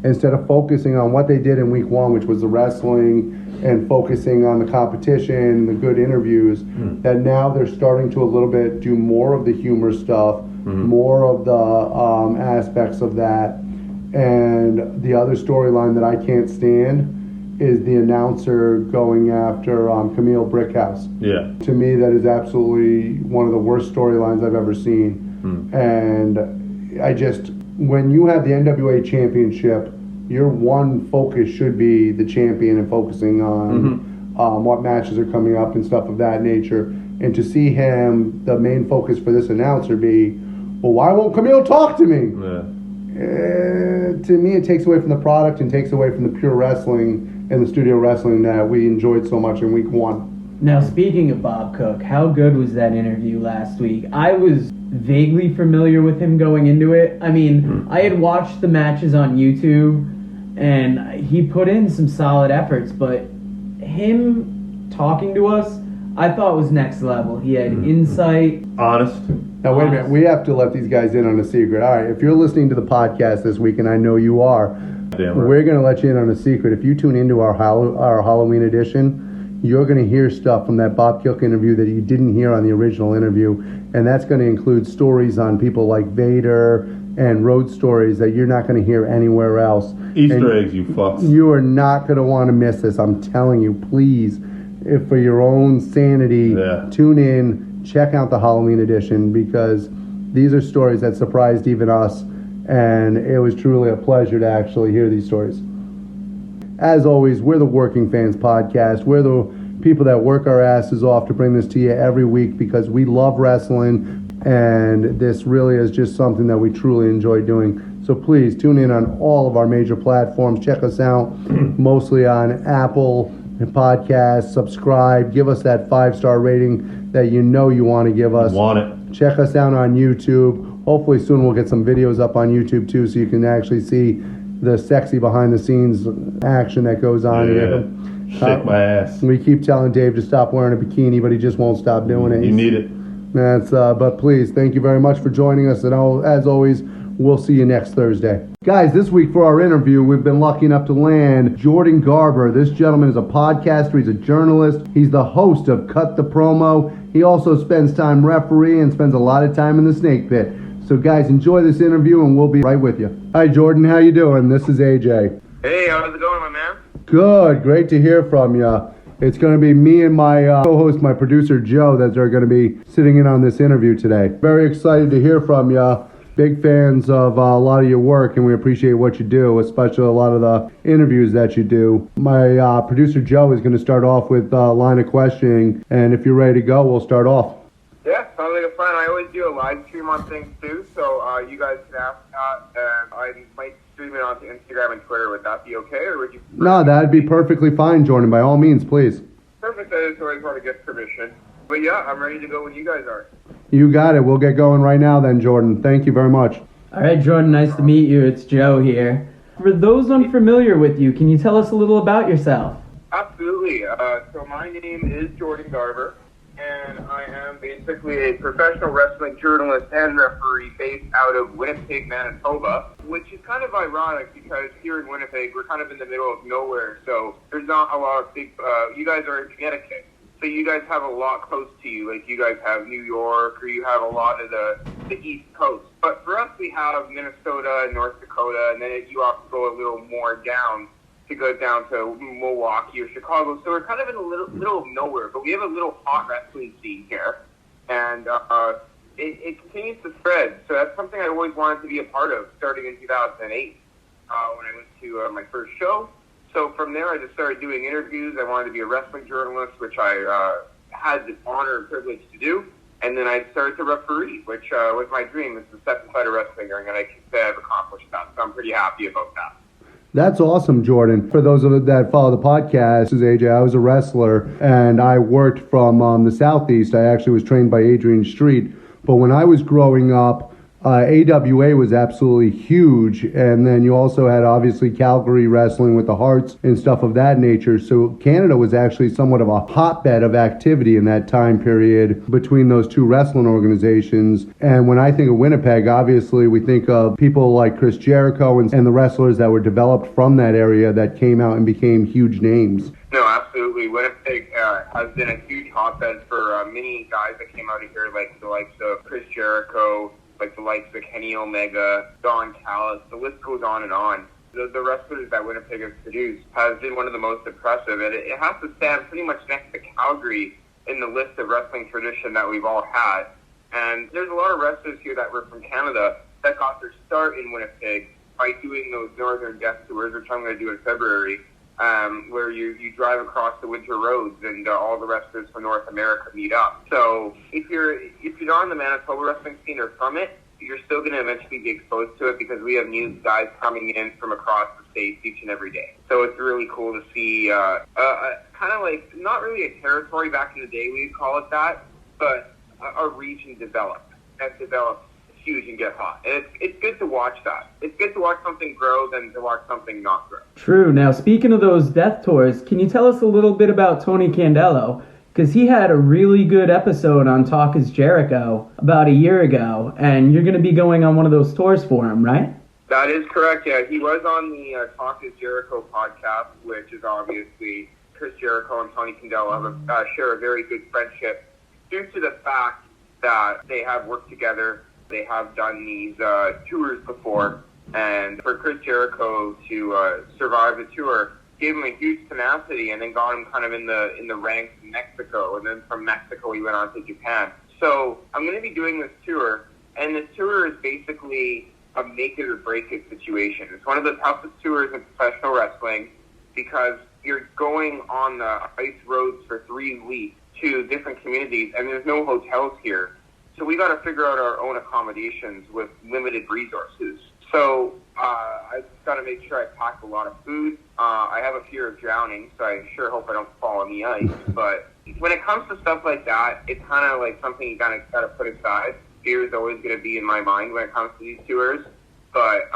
Instead of focusing on what they did in week 1, which was the wrestling, and focusing on the competition, the good interviews, that now they're starting to a little bit do more of the humor stuff, more of the aspects of that. And the other storyline that I can't stand is the announcer going after Camille Brickhouse. To me, that is absolutely one of the worst storylines I've ever seen. And when you have the NWA championship, your one focus should be the champion and focusing on what matches are coming up and stuff of that nature. And to see him, the main focus for this announcer be, well, why won't Camille talk to me? To me, it takes away from the product and takes away from the pure wrestling and the studio wrestling that we enjoyed so much in week 1. Now, speaking of Bob Cook, how good was that interview last week? I was vaguely familiar with him going into it. I mean, I had watched the matches on YouTube, and he put in some solid efforts, but him talking to us, I thought was next level. He had insight. Honest. Now, wait a minute. We have to let these guys in on a secret. All right, if you're listening to the podcast this week, and I know you are, we're going to let you in on a secret. If you tune into our Halloween edition, you're going to hear stuff from that Bob Cook interview that you didn't hear on the original interview, and that's going to include stories on people like Vader and road stories that you're not going to hear anywhere else. Easter eggs, you fucks. You are not going to want to miss this. I'm telling you, please, if for your own sanity, tune in, check out the Halloween edition, because these are stories that surprised even us, and it was truly a pleasure to actually hear these stories. As always, we're the Working Fans Podcast. We're the people that work our asses off to bring this to you every week because we love wrestling, and this really is just something that we truly enjoy doing. So please tune in on all of our major platforms. Check us out mostly on Apple Podcasts. Subscribe. Give us that 5-star rating that you know you want to give us. Want it. Check us out on YouTube. Hopefully soon we'll get some videos up on YouTube too, so you can actually see the sexy behind-the-scenes action that goes on here. Shake my ass. We keep telling Dave to stop wearing a bikini, but he just won't stop doing it. You need it. But please, thank you very much for joining us, and as always, we'll see you next Thursday. Guys, this week for our interview, we've been lucky enough to land Jordan Garber. This gentleman is a podcaster. He's a journalist. He's the host of Cut the Promo. He also spends time refereeing and spends a lot of time in the snake pit. So guys, enjoy this interview, and we'll be right with you. Hi, Jordan. How you doing? This is AJ. Hey, how's it going, my man? Good. Great to hear from you. It's going to be me and my co-host, my producer, Joe, that are going to be sitting in on this interview today. Very excited to hear from you. big fans of a lot of your work, and we appreciate what you do, especially a lot of the interviews that you do. My producer Joe is going to start off with a line of questioning, and if you're ready to go, we'll start off. Yeah, sounds like a plan. I always do a live stream on things too, so you guys can ask that, and I might stream it onto Instagram and Twitter. Would that be okay, or would you? No, that'd be perfectly fine, Jordan. By all means, please. Perfect. I just always want to get permission. But yeah, I'm ready to go when you guys are. You got it. We'll get going right now then, Jordan. Thank you very much. All right, Jordan, nice to meet you. It's Joe here. For those unfamiliar with you, can you tell us a little about yourself? Absolutely. So my name is Jordan Garber, and I am basically a professional wrestling journalist and referee based out of Winnipeg, Manitoba, which is kind of ironic because here in Winnipeg, we're kind of in the middle of nowhere, so there's not a lot of big, you guys are in Connecticut. So you guys have a lot close to you, like you guys have New York, or you have a lot of the East Coast. But for us, we have Minnesota and North Dakota, and then you have to go a little more down to go down to Milwaukee or Chicago. So we're kind of in the middle of nowhere, but we have a little hot wrestling scene here, and it continues to spread. So that's something I always wanted to be a part of, starting in 2008 when I went to my first show. So from there, I just started doing interviews. I wanted to be a wrestling journalist, which I had the honor and privilege to do. And then I started to referee, which was my dream. It's the second side of wrestling, and I can say I've accomplished that. So I'm pretty happy about that. That's awesome, Jordan. For those of you that follow the podcast, this is AJ. I was a wrestler, and I worked from the Southeast. I actually was trained by Adrian Street. But when I was growing up, AWA was absolutely huge, and then you also had obviously Calgary wrestling with the Hearts and stuff of that nature. So Canada was actually somewhat of a hotbed of activity in that time period between those two wrestling organizations. And when I think of Winnipeg, obviously we think of people like Chris Jericho and the wrestlers that were developed from that area that came out and became huge names. No, absolutely. Winnipeg has been a huge hotbed for many guys that came out of here, like the likes of Chris Jericho, like the likes of Kenny Omega, Don Callis, the list goes on and on. The wrestlers that Winnipeg has produced has been one of the most impressive, and it has to stand pretty much next to Calgary in the list of wrestling tradition that we've all had. And there's a lot of wrestlers here that were from Canada that got their start in Winnipeg by doing those Northern Death Tours, which I'm going to do in February, where you drive across the winter roads and all the wrestlers from North America meet up. So if you're not in the Manitoba wrestling scene or from it, you're still going to eventually be exposed to it because we have new guys coming in from across the states each and every day. So it's really cool to see kind of like, not really a territory back in the day, we'd call it that, but a region develop. That develops huge and get hot. And it's good to watch that. It's good to watch something grow than to watch something not grow. True. Now, speaking of those death tours, can you tell us a little bit about Tony Candello? Because he had a really good episode on Talk is Jericho about a year ago, and you're going to be going on one of those tours for him, right? That is correct, yeah. He was on the Talk is Jericho podcast, which is obviously Chris Jericho and Tony Candello share a very good friendship due to the fact that they have worked together. They have done these tours before, and for Chris Jericho to survive the tour gave him a huge tenacity, and then got him kind of in the ranks in Mexico, and then from Mexico he went on to Japan. So I'm going to be doing this tour, and this tour is basically a make it or break it situation. It's one of the toughest tours in professional wrestling because you're going on the ice roads for 3 weeks to different communities, and there's no hotels here. So we got to figure out our own accommodations with limited resources. So I got to make sure I pack a lot of food. I have a fear of drowning, so I sure hope I don't fall on the ice. But when it comes to stuff like that, it's kind of like something you got to put aside. Fear is always going to be in my mind when it comes to these tours. But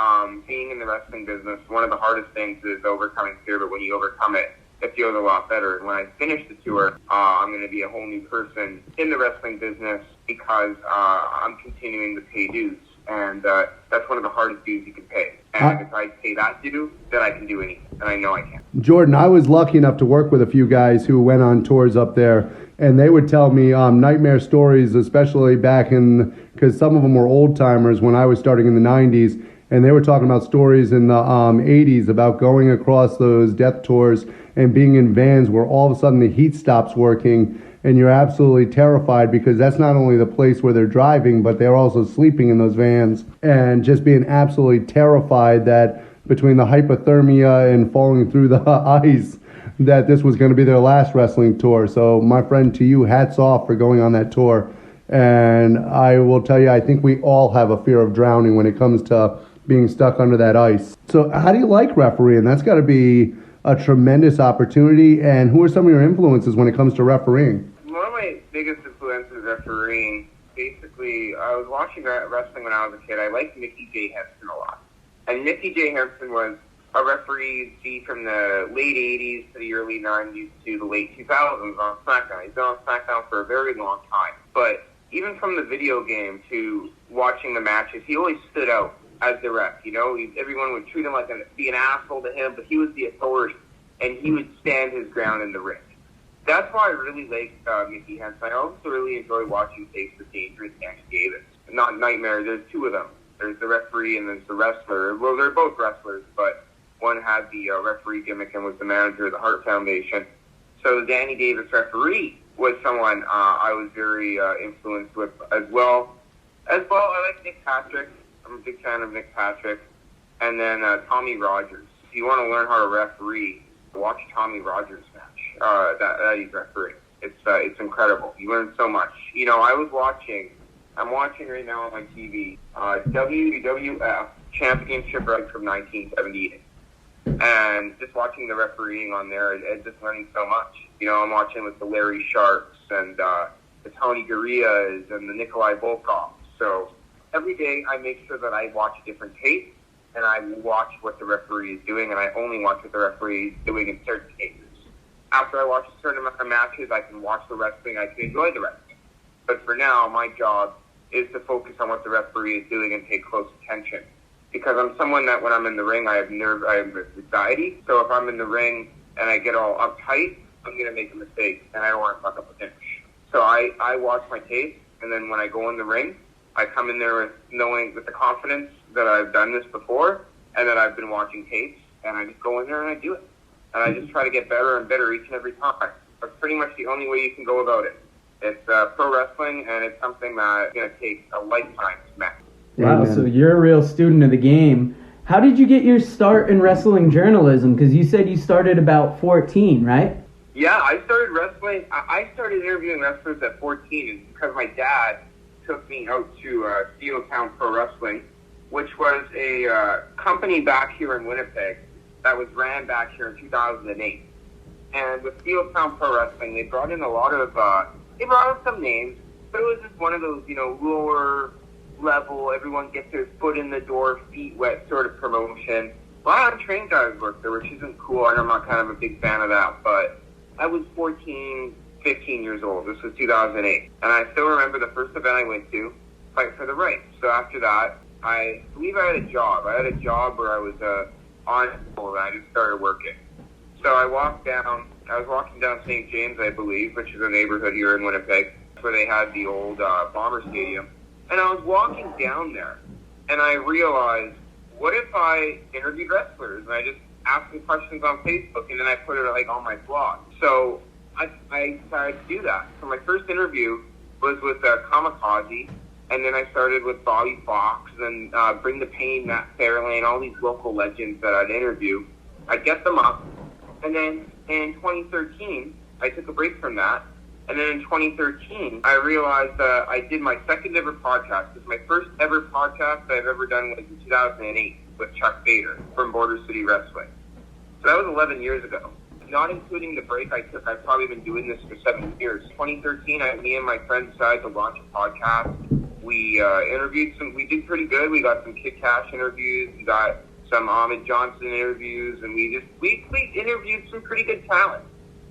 being in the wrestling business, one of the hardest things is overcoming fear. But when you overcome it, it feels a lot better. And when I finish the tour, I'm going to be a whole new person in the wrestling business because I'm continuing to pay dues. And that's one of the hardest dues you can pay. And if I pay that due, then I can do anything. And I know I can. Jordan, I was lucky enough to work with a few guys who went on tours up there, and they would tell me nightmare stories, especially back in, because some of them were old timers when I was starting in the 90s, and they were talking about stories in the 80s about going across those death tours and being in vans where all of a sudden the heat stops working, and you're absolutely terrified because that's not only the place where they're driving, but they're also sleeping in those vans, and just being absolutely terrified that between the hypothermia and falling through the ice, that this was going to be their last wrestling tour. So my friend, to you, hats off for going on that tour. And I will tell you, I think we all have a fear of drowning when it comes to being stuck under that ice. So how do you like refereeing? That's got to be a tremendous opportunity. And who are some of your influences when it comes to refereeing? One of my biggest influences refereeing, basically, I was watching wrestling when I was a kid. I liked Mickey J. Henson a lot. And Mickey J. Henson was a referee you'd see from the late 80s to the early 90s to the late 2000s on SmackDown. He's been on SmackDown for a very long time. But even from the video game to watching the matches, he always stood out as the ref. You know, everyone would treat him like be an asshole to him, but he was the authority, and he would stand his ground in the ring. That's why I really like Mickey Henson. I also really enjoy watching Face the Dangerous Danny Davis. Not Nightmare, there's two of them. There's the referee and there's the wrestler. Well, they're both wrestlers, but one had the referee gimmick and was the manager of the Hart Foundation. So the Danny Davis referee was someone I was very influenced with as well. I like Nick Patrick. I'm a big fan of Nick Patrick. And then Tommy Rogers. If you want to learn how to referee, watch Tommy Rogers' match that he's refereeing. It's incredible. You learn so much. You know, I'm watching right now on my TV WWF Championship right from 1978. And just watching the refereeing on there, and just learning so much. You know, I'm watching with the Larry Sharps and the Tony Gurrias and the Nikolai Volkov. So every day I make sure that I watch different tapes, and I watch what the referee is doing, and I only watch what the referee is doing in certain cases. After I watch a certain amount of matches, I can watch the wrestling, I can enjoy the wrestling. But for now, my job is to focus on what the referee is doing and pay close attention. Because I'm someone that when I'm in the ring, I have anxiety. So if I'm in the ring and I get all uptight, I'm going to make a mistake, and I don't want to fuck up a finish. So I watch my tapes, and then when I go in the ring, I come in there with the confidence that I've done this before and that I've been watching tapes, and I just go in there and I do it. And I just try to get better and better each and every time. That's pretty much the only way you can go about it. It's pro wrestling, and it's something that's going to take a lifetime to master. Wow, so you're a real student of the game. How did you get your start in wrestling journalism? Because you said you started about 14, right? Yeah, I started wrestling. I started interviewing wrestlers at 14 because my dad took me out to Steeltown Pro Wrestling, which was a company back here in Winnipeg that was ran back here in 2008. And with Steeltown Pro Wrestling, they brought in a lot of, they brought in some names, but it was just one of those, you know, lower level, everyone gets their foot in the door, feet wet sort of promotion. A lot of trained guys work there, which isn't cool, and I'm not kind of a big fan of that, but I was 14, 15 years old. This was 2008. And I still remember the first event I went to, Fight for the Right. So after that, I believe I had a job. I had a job where I was on school, and I just started working. So I was walking down St. James, I believe, which is a neighborhood here in Winnipeg, where they had the old Bomber Stadium. And I was walking down there, and I realized, what if I interviewed wrestlers? And I just asked them questions on Facebook, and then I put it like on my blog. So I decided to do that. So my first interview was with Kamikaze, and then I started with Bobby Fox, and then Bring the Pain, Matt Fairlane, all these local legends that I'd interview. I'd get them up, and then in 2013, I took a break from that. And then in 2013, I realized I did my second ever podcast. This is my first ever podcast that I've ever done was in 2008 with Chuck Bader from Border City Wrestling. So that was 11 years ago. Not including the break I took, I've probably been doing this for 7 years. 2013, me and my friends decided to launch a podcast. We we did pretty good. We got some Kid Cash interviews. We got some Ahmed Johnson interviews. And we interviewed some pretty good talent.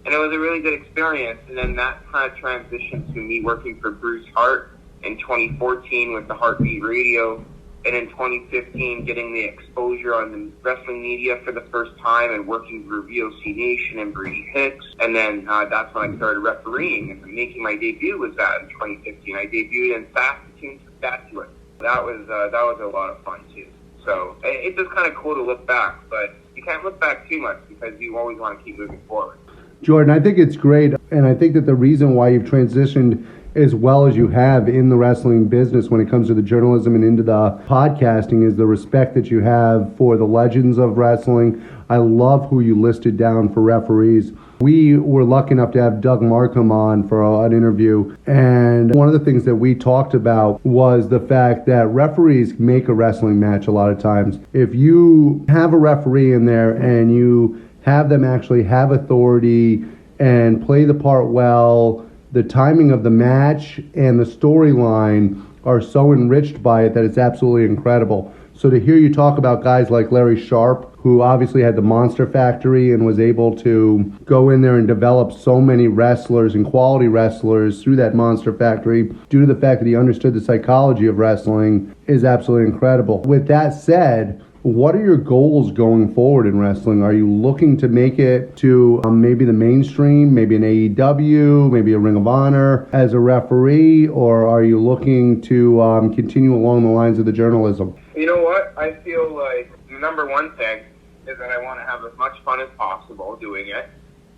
And it was a really good experience. And then that kind of transitioned to me working for Bruce Hart in 2014 with the Heartbeat Radio. And in 2015, getting the exposure on the wrestling media for the first time and working for VOC Nation and Brady Hicks. And then that's when I started refereeing. And making my debut was that in 2015. I debuted in Saskatoon, Saskatchewan. That was a lot of fun, too. So it's just kind of cool to look back, but you can't look back too much because you always want to keep moving forward. Jordan, I think it's great, and I think that the reason why you've transitioned as well as you have in the wrestling business when it comes to the journalism and into the podcasting is the respect that you have for the legends of wrestling. I love who you listed down for referees. We were lucky enough to have Doug Markham on for an interview, and one of the things that we talked about was the fact that referees make a wrestling match a lot of times. If you have a referee in there and you have them actually have authority and play the part well, the timing of the match and the storyline are so enriched by it that it's absolutely incredible. So to hear you talk about guys like Larry Sharp, who obviously had the Monster Factory and was able to go in there and develop so many wrestlers and quality wrestlers through that Monster Factory due to the fact that he understood the psychology of wrestling, is absolutely incredible. With that said, what are your goals going forward in wrestling? Are you looking to make it to maybe the mainstream, maybe an AEW, maybe a Ring of Honor as a referee, or are you looking to continue along the lines of the journalism? You know what? I feel like the number one thing is that I want to have as much fun as possible doing it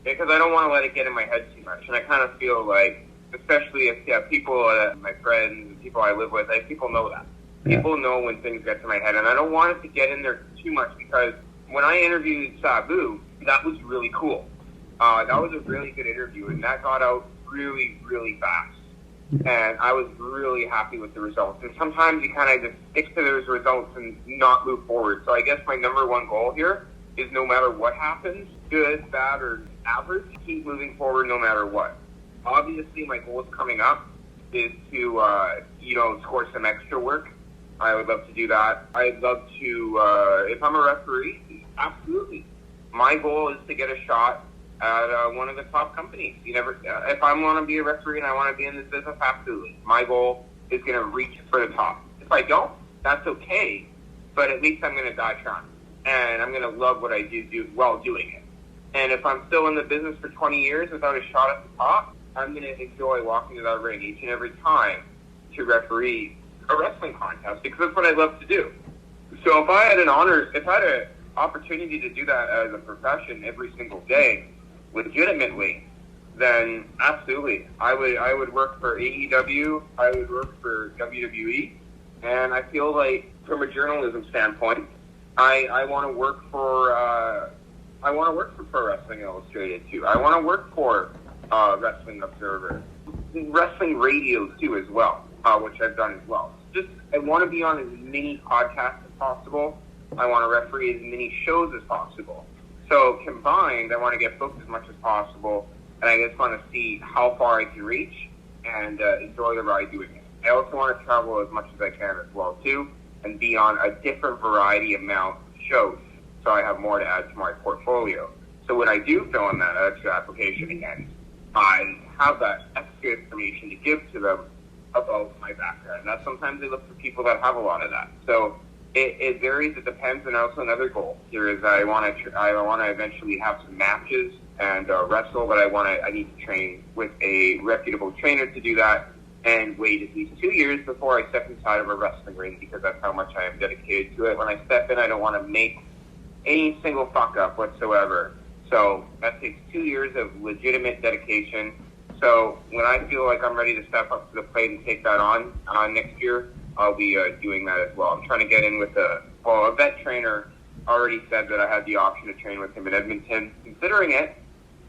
because I don't want to let it get in my head too much. And I kind of feel like, especially if people, my friends, people I live with, people know that. People know when things get to my head, and I don't want it to get in there too much because when I interviewed Sabu, that was really cool. That was a really good interview, and that got out really, really fast. And I was really happy with the results. And sometimes you kind of just stick to those results and not move forward. So I guess my number one goal here is no matter what happens, good, bad, or average, keep moving forward no matter what. Obviously, my goals coming up is to, score some extra work. I would love to do that. I'd love to, if I'm a referee, absolutely. My goal is to get a shot at one of the top companies. If I want to be a referee and I want to be in this business, absolutely. My goal is going to reach for the top. If I don't, that's okay, but at least I'm going to die trying. And I'm going to love what I do while doing it. And if I'm still in the business for 20 years without a shot at the top, I'm going to enjoy walking to that ring each and every time to referee a wrestling contest because that's what I love to do. So if I had an opportunity to do that as a profession every single day, legitimately, then absolutely, I would work for AEW, I would work for WWE, and I feel like from a journalism standpoint, I want to work for Pro Wrestling Illustrated too. I want to work for Wrestling Observer, wrestling radios too as well, which I've done as well. I want to be on as many podcasts as possible. I want to referee as many shows as possible. So combined, I want to get booked as much as possible, and I just want to see how far I can reach and enjoy the ride doing it. I also want to travel as much as I can as well too, and be on a different variety amount of shows, so I have more to add to my portfolio. So when I do fill in that extra application again, I have that extra information to give to them about my background. Now, sometimes they look for people that have a lot of that. So it varies. It depends. And also another goal here is I want to eventually have some matches and wrestle, but I need to train with a reputable trainer to do that and wait at least 2 years before I step inside of a wrestling ring because that's how much I am dedicated to it. When I step in, I don't want to make any single fuck up whatsoever. So that takes 2 years of legitimate dedication. So when I feel like I'm ready to step up to the plate and take that on next year, I'll be doing that as well. I'm trying to get in with a vet trainer already said that I had the option to train with him in Edmonton, considering it,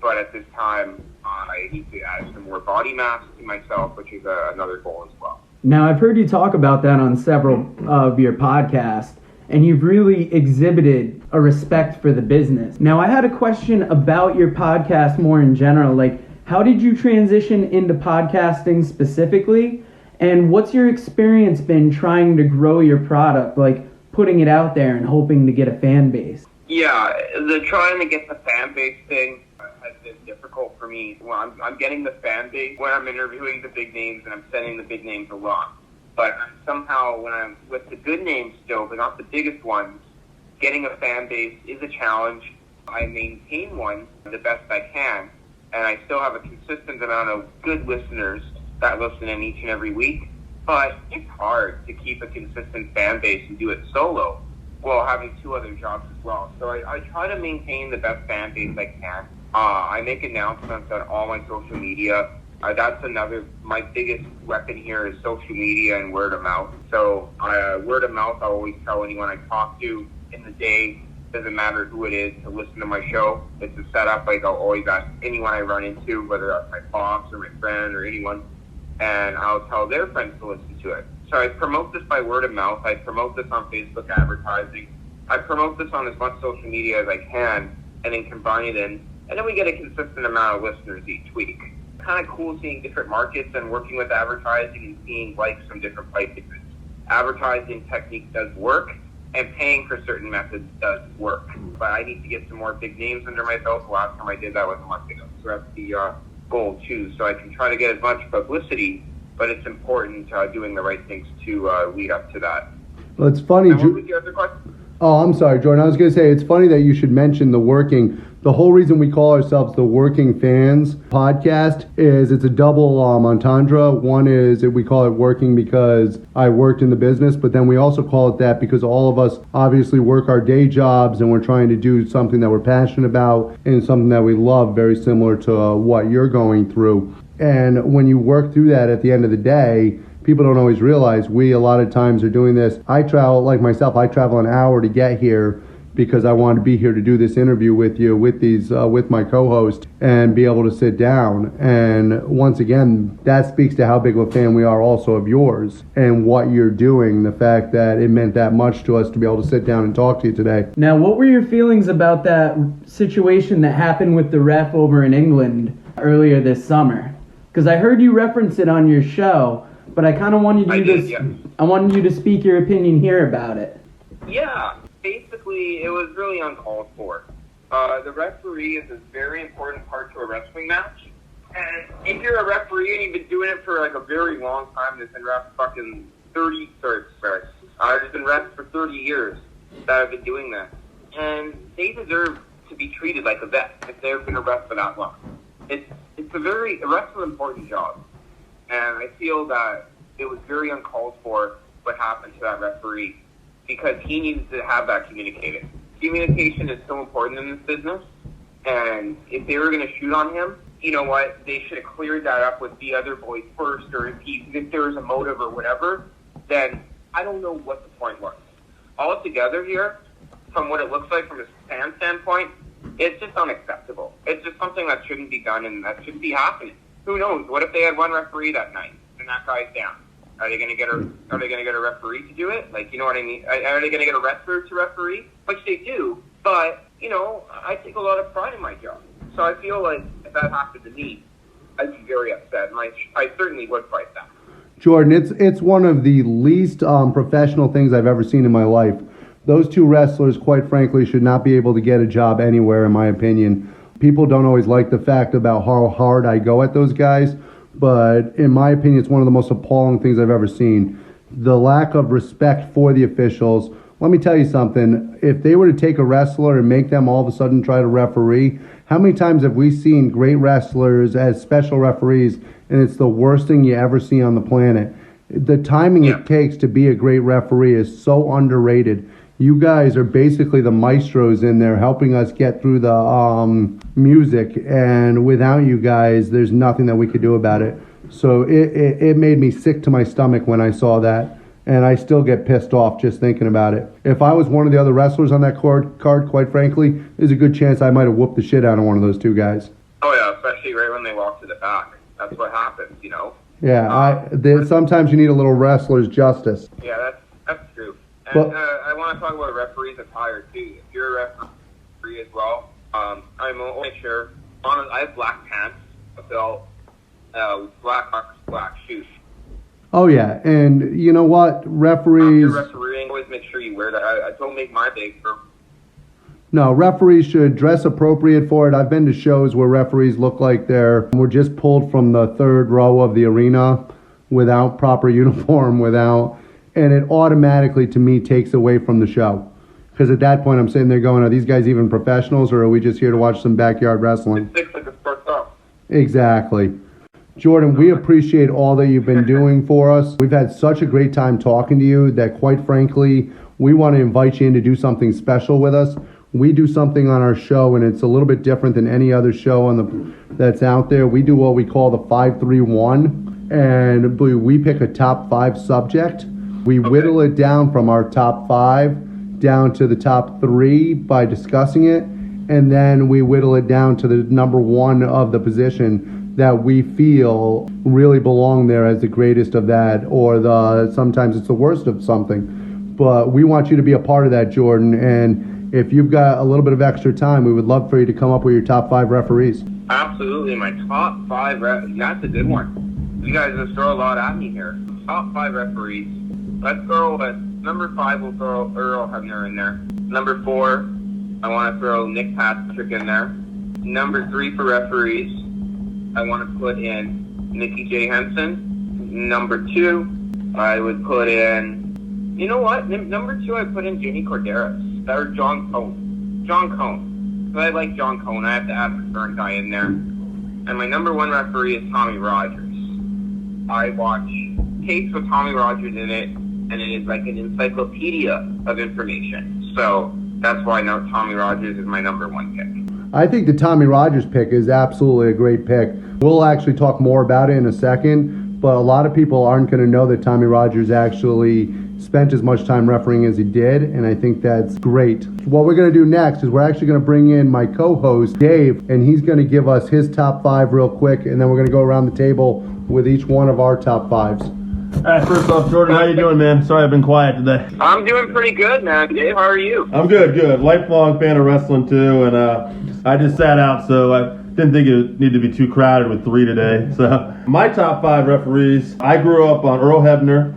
but at this time I need to add some more body mass to myself, which is another goal as well. Now, I've heard you talk about that on several of your podcasts, and you've really exhibited a respect for the business. Now, I had a question about your podcast more in general, like, how did you transition into podcasting specifically? And what's your experience been trying to grow your product, like putting it out there and hoping to get a fan base? Yeah, the trying to get the fan base thing has been difficult for me. Well, I'm getting the fan base when I'm interviewing the big names and I'm sending the big names along. But somehow when I'm with the good names still, but not the biggest ones, getting a fan base is a challenge. I maintain one the best I can. And I still have a consistent amount of good listeners that listen in each and every week. But it's hard to keep a consistent fan base and do it solo. well, having 2 other jobs as well. So I try to maintain the best fan base I can. I make announcements on all my social media. That's my biggest weapon here is social media and word of mouth. So word of mouth, I always tell anyone I talk to in the day, doesn't matter who it is, to listen to my show. It's a setup. Like, I'll always ask anyone I run into, whether that's my boss or my friend or anyone, and I'll tell their friends to listen to it. So I promote this by word of mouth. I promote this on Facebook advertising. I promote this on as much social media as I can, and then combine it in, and then we get a consistent amount of listeners each week. Kind of cool seeing different markets and working with advertising and seeing likes from different places. Advertising technique does work, and paying for certain methods does work. But I need to get some more big names under my belt. The last time I did that was a month ago. So that's the goal too. So I can try to get as much publicity, but it's important doing the right things to lead up to that. Well, it's funny. What was your other question? Oh, I'm sorry, Jordan. I was going to say, it's funny that you should mention the working. The whole reason we call ourselves the Working Fans podcast is it's a double entendre. One is that we call it working because I worked in the business, but then we also call it that because all of us obviously work our day jobs and we're trying to do something that we're passionate about and something that we love, very similar to what you're going through. And when you work through that at the end of the day, people don't always realize we a lot of times are doing this. I travel, like myself, I travel an hour to get here because I wanted to be here to do this interview with you, with my co-host, and be able to sit down. And once again, that speaks to how big of a fan we are also of yours and what you're doing, the fact that it meant that much to us to be able to sit down and talk to you today. Now, what were your feelings about that situation that happened with the ref over in England earlier this summer? Because I heard you reference it on your show, but I kind of wanted you to speak your opinion here about it. Yeah, basically, it was really uncalled for. The referee is a very important part to a wrestling match. And if you're a referee and you've been doing it for like a very long time, there's been refs fucking there's been refs for 30 years that have been doing this. And they deserve to be treated like a vet if they've been a ref for that long. A ref's an important job. And I feel that it was very uncalled for what happened to that referee because he needs to have that communicated. Communication is so important in this business, and if they were going to shoot on him, you know what, they should have cleared that up with the other boys first, or if there was a motive or whatever, then I don't know what the point was. Altogether here, from what it looks like from a fan standpoint, it's just unacceptable. It's just something that shouldn't be done and that shouldn't be happening. Who knows? What if they had one referee that night and that guy's down? Are they going to get a referee to do it? Like, you know what I mean? Are they going to get a wrestler to referee? Which they do, but you know, I take a lot of pride in my job. So I feel like if that happened to me, I'd be very upset, and I certainly would fight that. Jordan, it's one of the least professional things I've ever seen in my life. Those two wrestlers, quite frankly, should not be able to get a job anywhere, in my opinion. People don't always like the fact about how hard I go at those guys, but in my opinion, it's one of the most appalling things I've ever seen. The lack of respect for the officials. Let me tell you something. If they were to take a wrestler and make them all of a sudden try to referee, how many times have we seen great wrestlers as special referees, and it's the worst thing you ever see on the planet? The timing it takes to be a great referee is so underrated. You guys are basically the maestros in there helping us get through the music, and without you guys, there's nothing that we could do about it. So it made me sick to my stomach when I saw that, and I still get pissed off just thinking about it. If I was one of the other wrestlers on that card, quite frankly, there's a good chance I might have whooped the shit out of one of those two guys. Oh yeah, especially right when they walk to the back. That's what happens, you know? Yeah, sometimes you need a little wrestler's justice. Yeah, that's true. And I want to talk about referees attire too. If you're a referee as well, I'm only sure. I have black pants, a belt, black shoes. Oh yeah, and you know what, referees. If you're refereeing, always make sure you wear that. I don't make my big for. No, referees should dress appropriate for it. I've been to shows where referees look like we're just pulled from the third row of the arena without proper uniform, and it automatically, to me, takes away from the show. Because at that point, I'm sitting there going, are these guys even professionals, or are we just here to watch some backyard wrestling? It's like a sports off. Exactly. Jordan, we appreciate all that you've been doing for us. We've had such a great time talking to you that, quite frankly, we want to invite you in to do something special with us. We do something on our show, and it's a little bit different than any other show that's out there. We do what we call the 5-3-1, and we pick a top 5 subject. We whittle it down from our top 5 down to the top 3 by discussing it, and then we whittle it down to the number 1 of the position that we feel really belong there as the greatest of that, or sometimes it's the worst of something. But we want you to be a part of that, Jordan, and if you've got a little bit of extra time, we would love for you to come up with your top 5 referees. Absolutely, my top 5 that's a good one. You guys just throw a lot at me here. Top 5 referees. Let's go with number 5, we'll throw Earl Hebner in there. Number 4, I want to throw Nick Patrick in there. Number 3 for referees, I want to put in Nikki J. Henson. Number 2, I would put in, you know what? Number 2, I put in Jamie Corderas or John Cone. John Cone. So I like John Cone. I have to add the current guy in there. And my number 1 referee is Tommy Rogers. I watch tapes with Tommy Rogers in it, and it is like an encyclopedia of information. So that's why now Tommy Rogers is my number 1 pick. I think the Tommy Rogers pick is absolutely a great pick. We'll actually talk more about it in a second, but a lot of people aren't going to know that Tommy Rogers actually spent as much time refereeing as he did, and I think that's great. What we're going to do next is we're actually going to bring in my co-host, Dave, and he's going to give us his top 5 real quick, and then we're going to go around the table with each one of our top 5s. All right, first off, Jordan, how you doing, man? Sorry I've been quiet today. I'm doing pretty good, man. Dave, how are you? I'm good. Lifelong fan of wrestling, too, and I just sat out, so I didn't think it needed to be too crowded with 3 today. So my top 5 referees, I grew up on Earl Hebner.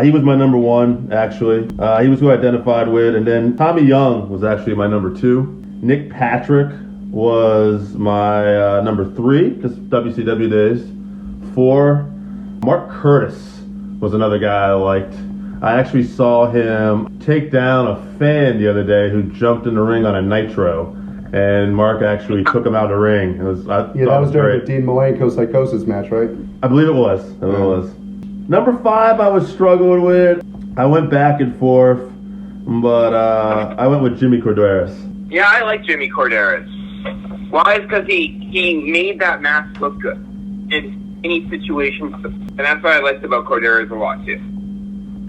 He was my number 1, actually. He was who I identified with, and then Tommy Young was actually my number 2. Nick Patrick was my number 3, just WCW days. 4, Mark Curtis was another guy I liked. I actually saw him take down a fan the other day who jumped in the ring on a nitro, and Mark actually took him out of the ring. That was during the Dean Malenko Psychosis match, right? I believe it was. Number 5 I was struggling with. I went back and forth, but I went with Jimmy Corderas. Yeah, I like Jimmy Corderas. Why? Because he made that mask look good in any situation, and that's what I liked about Corderas a lot too.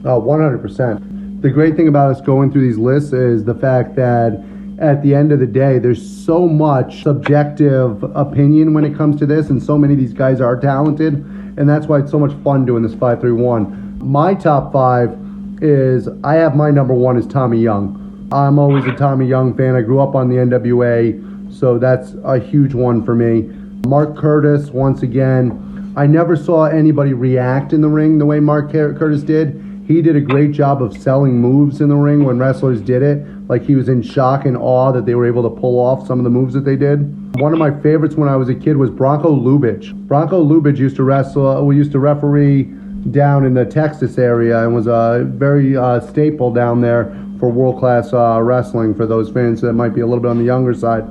Oh, 100%. The great thing about us going through these lists is the fact that at the end of the day, there's so much subjective opinion when it comes to this, and so many of these guys are talented, and that's why it's so much fun doing this 5-3-1. My top 5 is, I have my number 1 is Tommy Young. I'm always a Tommy Young fan. I grew up on the NWA, so that's a huge one for me. Mark Curtis, once again, I never saw anybody react in the ring the way Mark Curtis did. He did a great job of selling moves in the ring when wrestlers did it. Like, he was in shock and awe that they were able to pull off some of the moves that they did. One of my favorites when I was a kid was Bronco Lubitsch. Bronco Lubitsch used to referee down in the Texas area and was a very staple down there for world-class wrestling for those fans that might be a little bit on the younger side.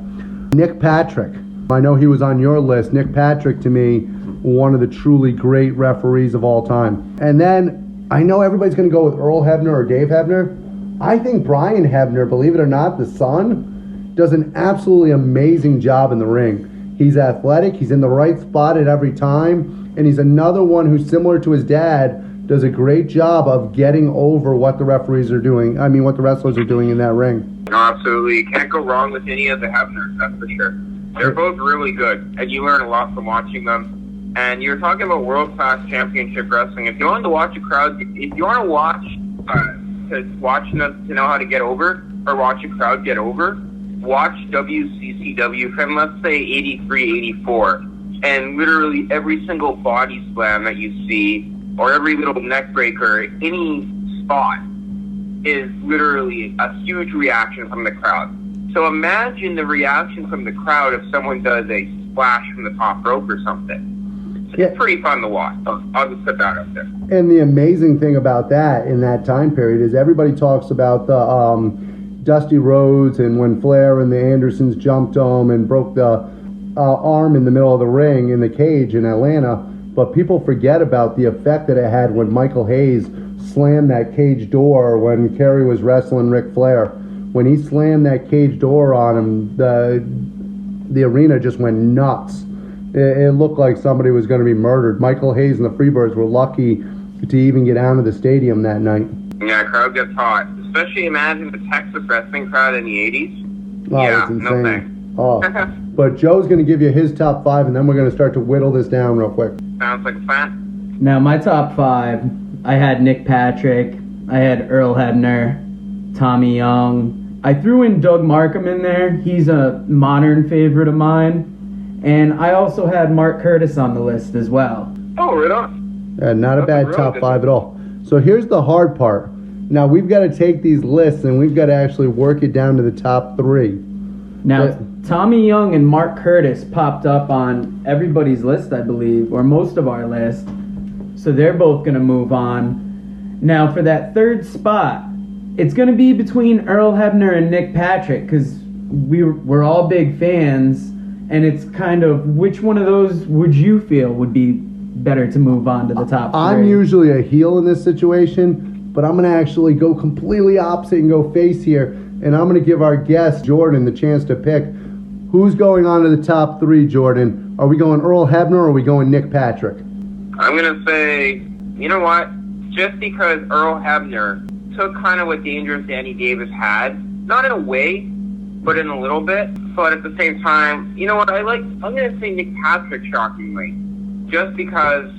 Nick Patrick. I know he was on your list. Nick Patrick, to me, one of the truly great referees of all time. And then I know everybody's going to go with Earl Hebner or Dave Hebner. I think Brian Hebner, believe it or not, the son, does an absolutely amazing job in the ring. He's athletic, he's in the right spot at every time, and he's another one who's similar to his dad, does a great job of getting over what the referees are doing, what the wrestlers are doing in that ring. No, absolutely. You can't go wrong with any of the Hebners, that's for sure. They're both really good, and you learn a lot from watching them. And you're talking about world-class championship wrestling. If you want to watch a crowd, if you want to watch to know how to get over, or watch a crowd get over, watch WCCW from, let's say, 83, 84. And literally every single body slam that you see, or every little neck breaker, any spot, is literally a huge reaction from the crowd. So imagine the reaction from the crowd if someone does a splash from the top rope or something. It's pretty fun to watch. I'll just put that up there. And the amazing thing about that in that time period is everybody talks about the Dusty Rhodes and when Flair and the Andersons jumped him and broke the arm in the middle of the ring in the cage in Atlanta. but people forget about the effect that it had when Michael Hayes slammed that cage door when Kerry was wrestling Ric Flair. When he slammed that cage door on him, the arena just went nuts. It looked like somebody was going to be murdered. Michael Hayes and the Freebirds were lucky to even get out of the stadium that night. Yeah, crowd gets hot. Especially imagine the Texas wrestling crowd in the 80s. Oh, yeah, it's insane. no thanks. Oh. But Joe's going to give you his top 5, and then we're going to start to whittle this down real quick. Sounds like a plan. Now, my top 5, I had Nick Patrick, I had Earl Hebner, Tommy Young. I threw in Doug Markham in there. He's a modern favorite of mine. And I also had Mark Curtis on the list as well. Oh, right on. Not a bad top 5 at all. So here's the hard part. Now, we've got to take these lists, and we've got to actually work it down to the top 3. Now, Tommy Young and Mark Curtis popped up on everybody's list, I believe, or most of our list. So they're both going to move on. Now, for that third spot, it's going to be between Earl Hebner and Nick Patrick, because we're all big fans, and it's kind of which one of those would you feel would be better to move on to the top 3? I'm usually a heel in this situation, but I'm going to actually go completely opposite and go face here, and I'm going to give our guest, Jordan, the chance to pick. Who's going on to the top 3, Jordan? Are we going Earl Hebner or are we going Nick Patrick? I'm going to say, you know what? Just because Earl Hebner took kind of what Dangerous Danny Davis had, not in a way, but in a little bit. But at the same time, you know what? I'm going to say Nick Patrick, shockingly. Just because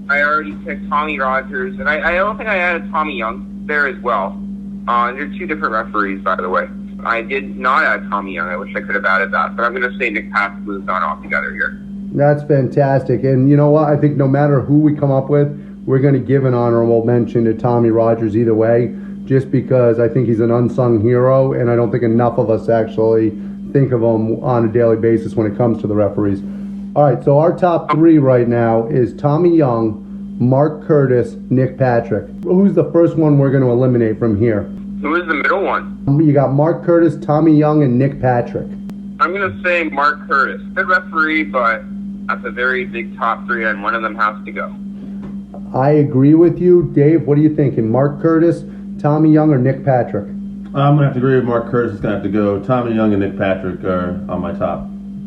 I already picked Tommy Rogers, and I don't think I added Tommy Young there as well. They're 2 different referees, by the way. I did not add Tommy Young. I wish I could have added that. But I'm going to say Nick Patrick moves on altogether here. That's fantastic. And you know what? I think no matter who we come up with, we're going to give an honorable mention to Tommy Rogers either way, just because I think he's an unsung hero, and I don't think enough of us actually think of him on a daily basis when it comes to the referees. All right, so our top 3 right now is Tommy Young, Mark Curtis, Nick Patrick. Who's the first one we're going to eliminate from here? Who is the middle one? You got Mark Curtis, Tommy Young, and Nick Patrick. I'm going to say Mark Curtis. Good referee, but that's a very big top 3, and one of them has to go. I agree with you. Dave, what are you thinking? Mark Curtis, Tommy Young, or Nick Patrick? I'm going to have to agree with Mark Curtis. It's going to have to go. Tommy Young and Nick Patrick are on my top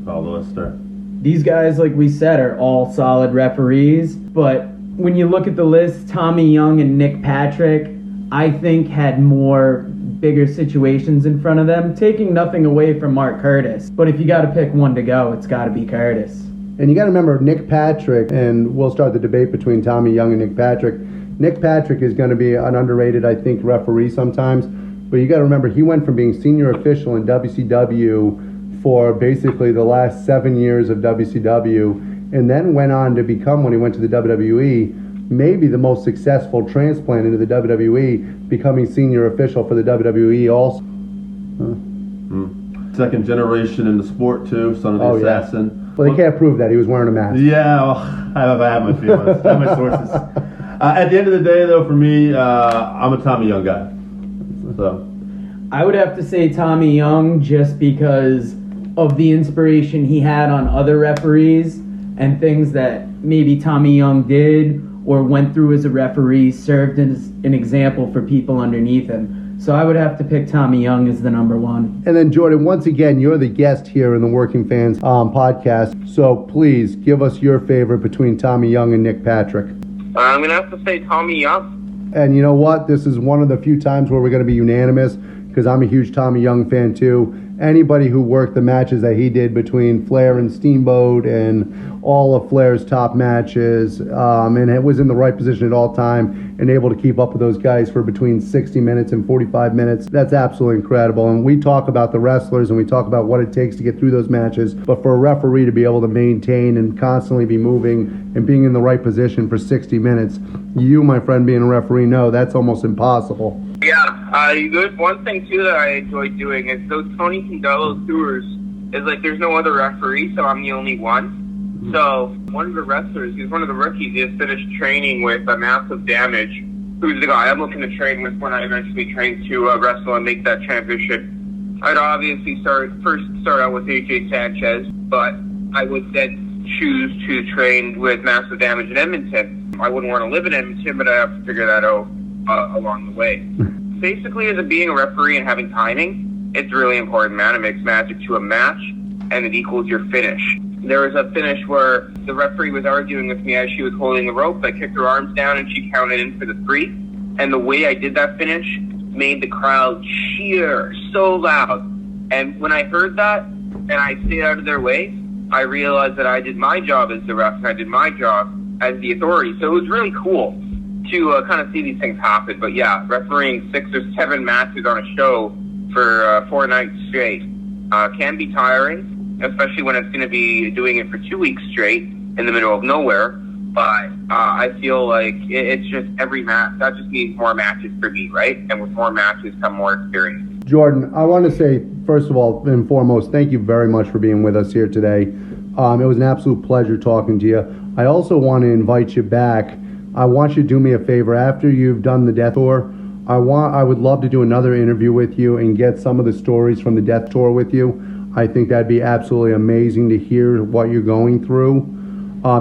of the list there. These guys, like we said, are all solid referees, but when you look at the list, Tommy Young and Nick Patrick, I think had more bigger situations in front of them, taking nothing away from Mark Curtis. But if you got to pick one to go, it's got to be Curtis. And you got to remember Nick Patrick, and we'll start the debate between Tommy Young and Nick Patrick. Nick Patrick is going to be an underrated, I think, referee sometimes. But you got to remember, he went from being senior official in WCW for basically the last 7 years of WCW, and then went on to become, when he went to the WWE, maybe the most successful transplant into the WWE, becoming senior official for the WWE also. Second generation in the sport, too, son of the assassin. Yeah. Well, they can't prove that. He was wearing a mask. Yeah, well, I have my feelings. I have my sources. At the end of the day, though, for me, I'm a Tommy Young guy. So I would have to say Tommy Young just because of the inspiration he had on other referees and things that maybe Tommy Young did or went through as a referee, served as an example for people underneath him. So I would have to pick Tommy Young as the number 1. And then, Jordan, once again, you're the guest here in the Working Fans podcast. So please give us your favorite between Tommy Young and Nick Patrick. I'm going to have to say Tommy Young. And you know what? This is one of the few times where we're going to be unanimous, because I'm a huge Tommy Young fan too. Anybody who worked the matches that he did between Flair and Steamboat and all of Flair's top matches, and it was in the right position at all time and able to keep up with those guys for between 60 minutes and 45 minutes. That's absolutely incredible. And we talk about the wrestlers and we talk about what it takes to get through those matches, but for a referee to be able to maintain and constantly be moving and being in the right position for 60 minutes, you, my friend, being a referee, know that's almost impossible. Yeah, good. One thing too that I enjoy doing is those Tony Condello tours is like there's no other referee, so I'm the only one. So one of the wrestlers, he's one of the rookies, he just finished training with Massive Damage, who's the guy I'm looking to train with when I eventually train to wrestle and make that transition. I'd obviously first start out with AJ Sanchez, but I would then choose to train with Massive Damage in Edmonton. I wouldn't want to live in Edmonton, but I have to figure that out along the way. Basically, as being a referee and having timing, it's really important, man. It makes magic to a match, and it equals your finish. There was a finish where the referee was arguing with me as she was holding the rope. I kicked her arms down, and she counted in for the 3. And the way I did that finish made the crowd cheer so loud. And when I heard that, and I stayed out of their way, I realized that I did my job as the ref, and I did my job as the authority. So it was really cool to kind of see these things happen. But yeah, refereeing 6 or 7 matches on a show for 4 nights straight can be tiring, especially when it's going to be doing it for 2 weeks straight in the middle of nowhere. But I feel like it's just every match. That just means more matches for me, right? And with more matches come more experience. Jordan, I want to say, first of all and foremost, thank you very much for being with us here today. It was an absolute pleasure talking to you. I also want to invite you back. I want you to do me a favor. After you've done the Death Tour, I would love to do another interview with you and get some of the stories from the Death Tour with you. I think that'd be absolutely amazing to hear what you're going through.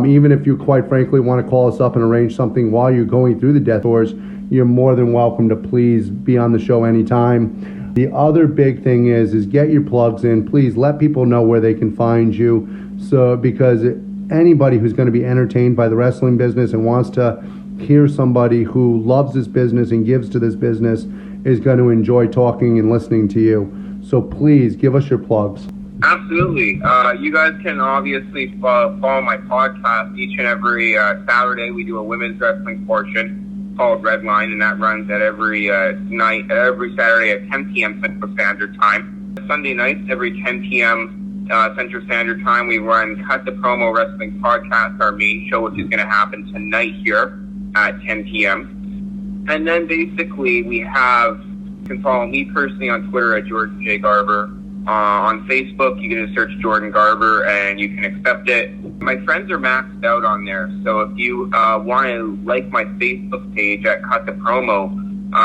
Even if you, quite frankly, want to call us up and arrange something while you're going through the Death Tours, you're more than welcome to please be on the show anytime. The other big thing is get your plugs in. Please let people know where they can find you. So, because anybody who's going to be entertained by the wrestling business and wants to hear somebody who loves this business and gives to this business is going to enjoy talking and listening to you. So please give us your plugs. Absolutely. You guys can obviously follow my podcast each and every Saturday. We do a women's wrestling portion called Red Line, and that runs at every Saturday at 10 p.m. Central Standard Time. Sunday nights, every 10 p.m. Central Standard Time, we run Cut the Promo Wrestling Podcast, our main show, which is going to happen tonight here at 10 p.m. And then basically you can follow me personally on Twitter at Jordan J. Garber. On Facebook, you can just search Jordan Garber and you can accept it. My friends are maxed out on there, so if you want to like my Facebook page at Cut the Promo,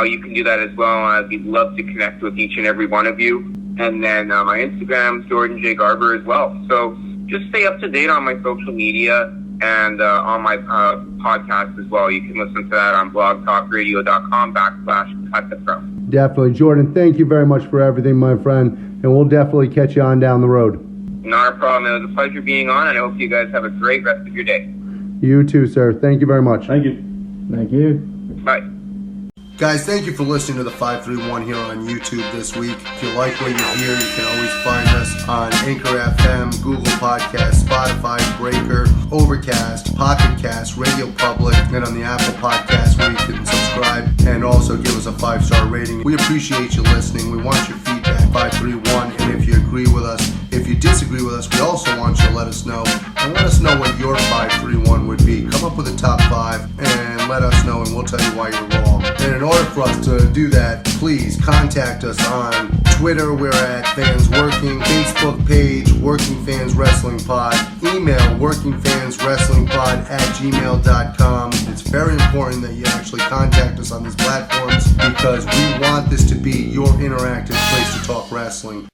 you can do that as well. I'd love to connect with each and every one of you. And then my Instagram, Jordan J. Garber as well. So just stay up to date on my social media and on my podcast as well. You can listen to that on blogtalkradio.com/cutthepro. Definitely. Jordan, thank you very much for everything, my friend. And we'll definitely catch you on down the road. Not a problem. It was a pleasure being on, and I hope you guys have a great rest of your day. You too, sir. Thank you very much. Thank you. Thank you. Bye. Guys, thank you for listening to the 531 here on YouTube this week. If you like what you hear, you can always find us on Anchor FM, Google Podcasts, Spotify, Breaker, Overcast, Pocket Cast, Radio Public, and on the Apple Podcast where you can subscribe and also give us a 5-star rating. We appreciate you listening. We want your feedback, 531, and if you agree with us, if you disagree with us, we also want you to let us know. And let us know what your 531 would be. Come up with a top 5 and let us know, and we'll tell you why you're wrong. And in order for us to do that, please contact us on Twitter. We're at Fans Working. Facebook page, Working Fans Wrestling Pod. Email workingfanswrestlingpod@gmail.com. It's very important that you actually contact us on these platforms because we want this to be your interactive place to talk wrestling.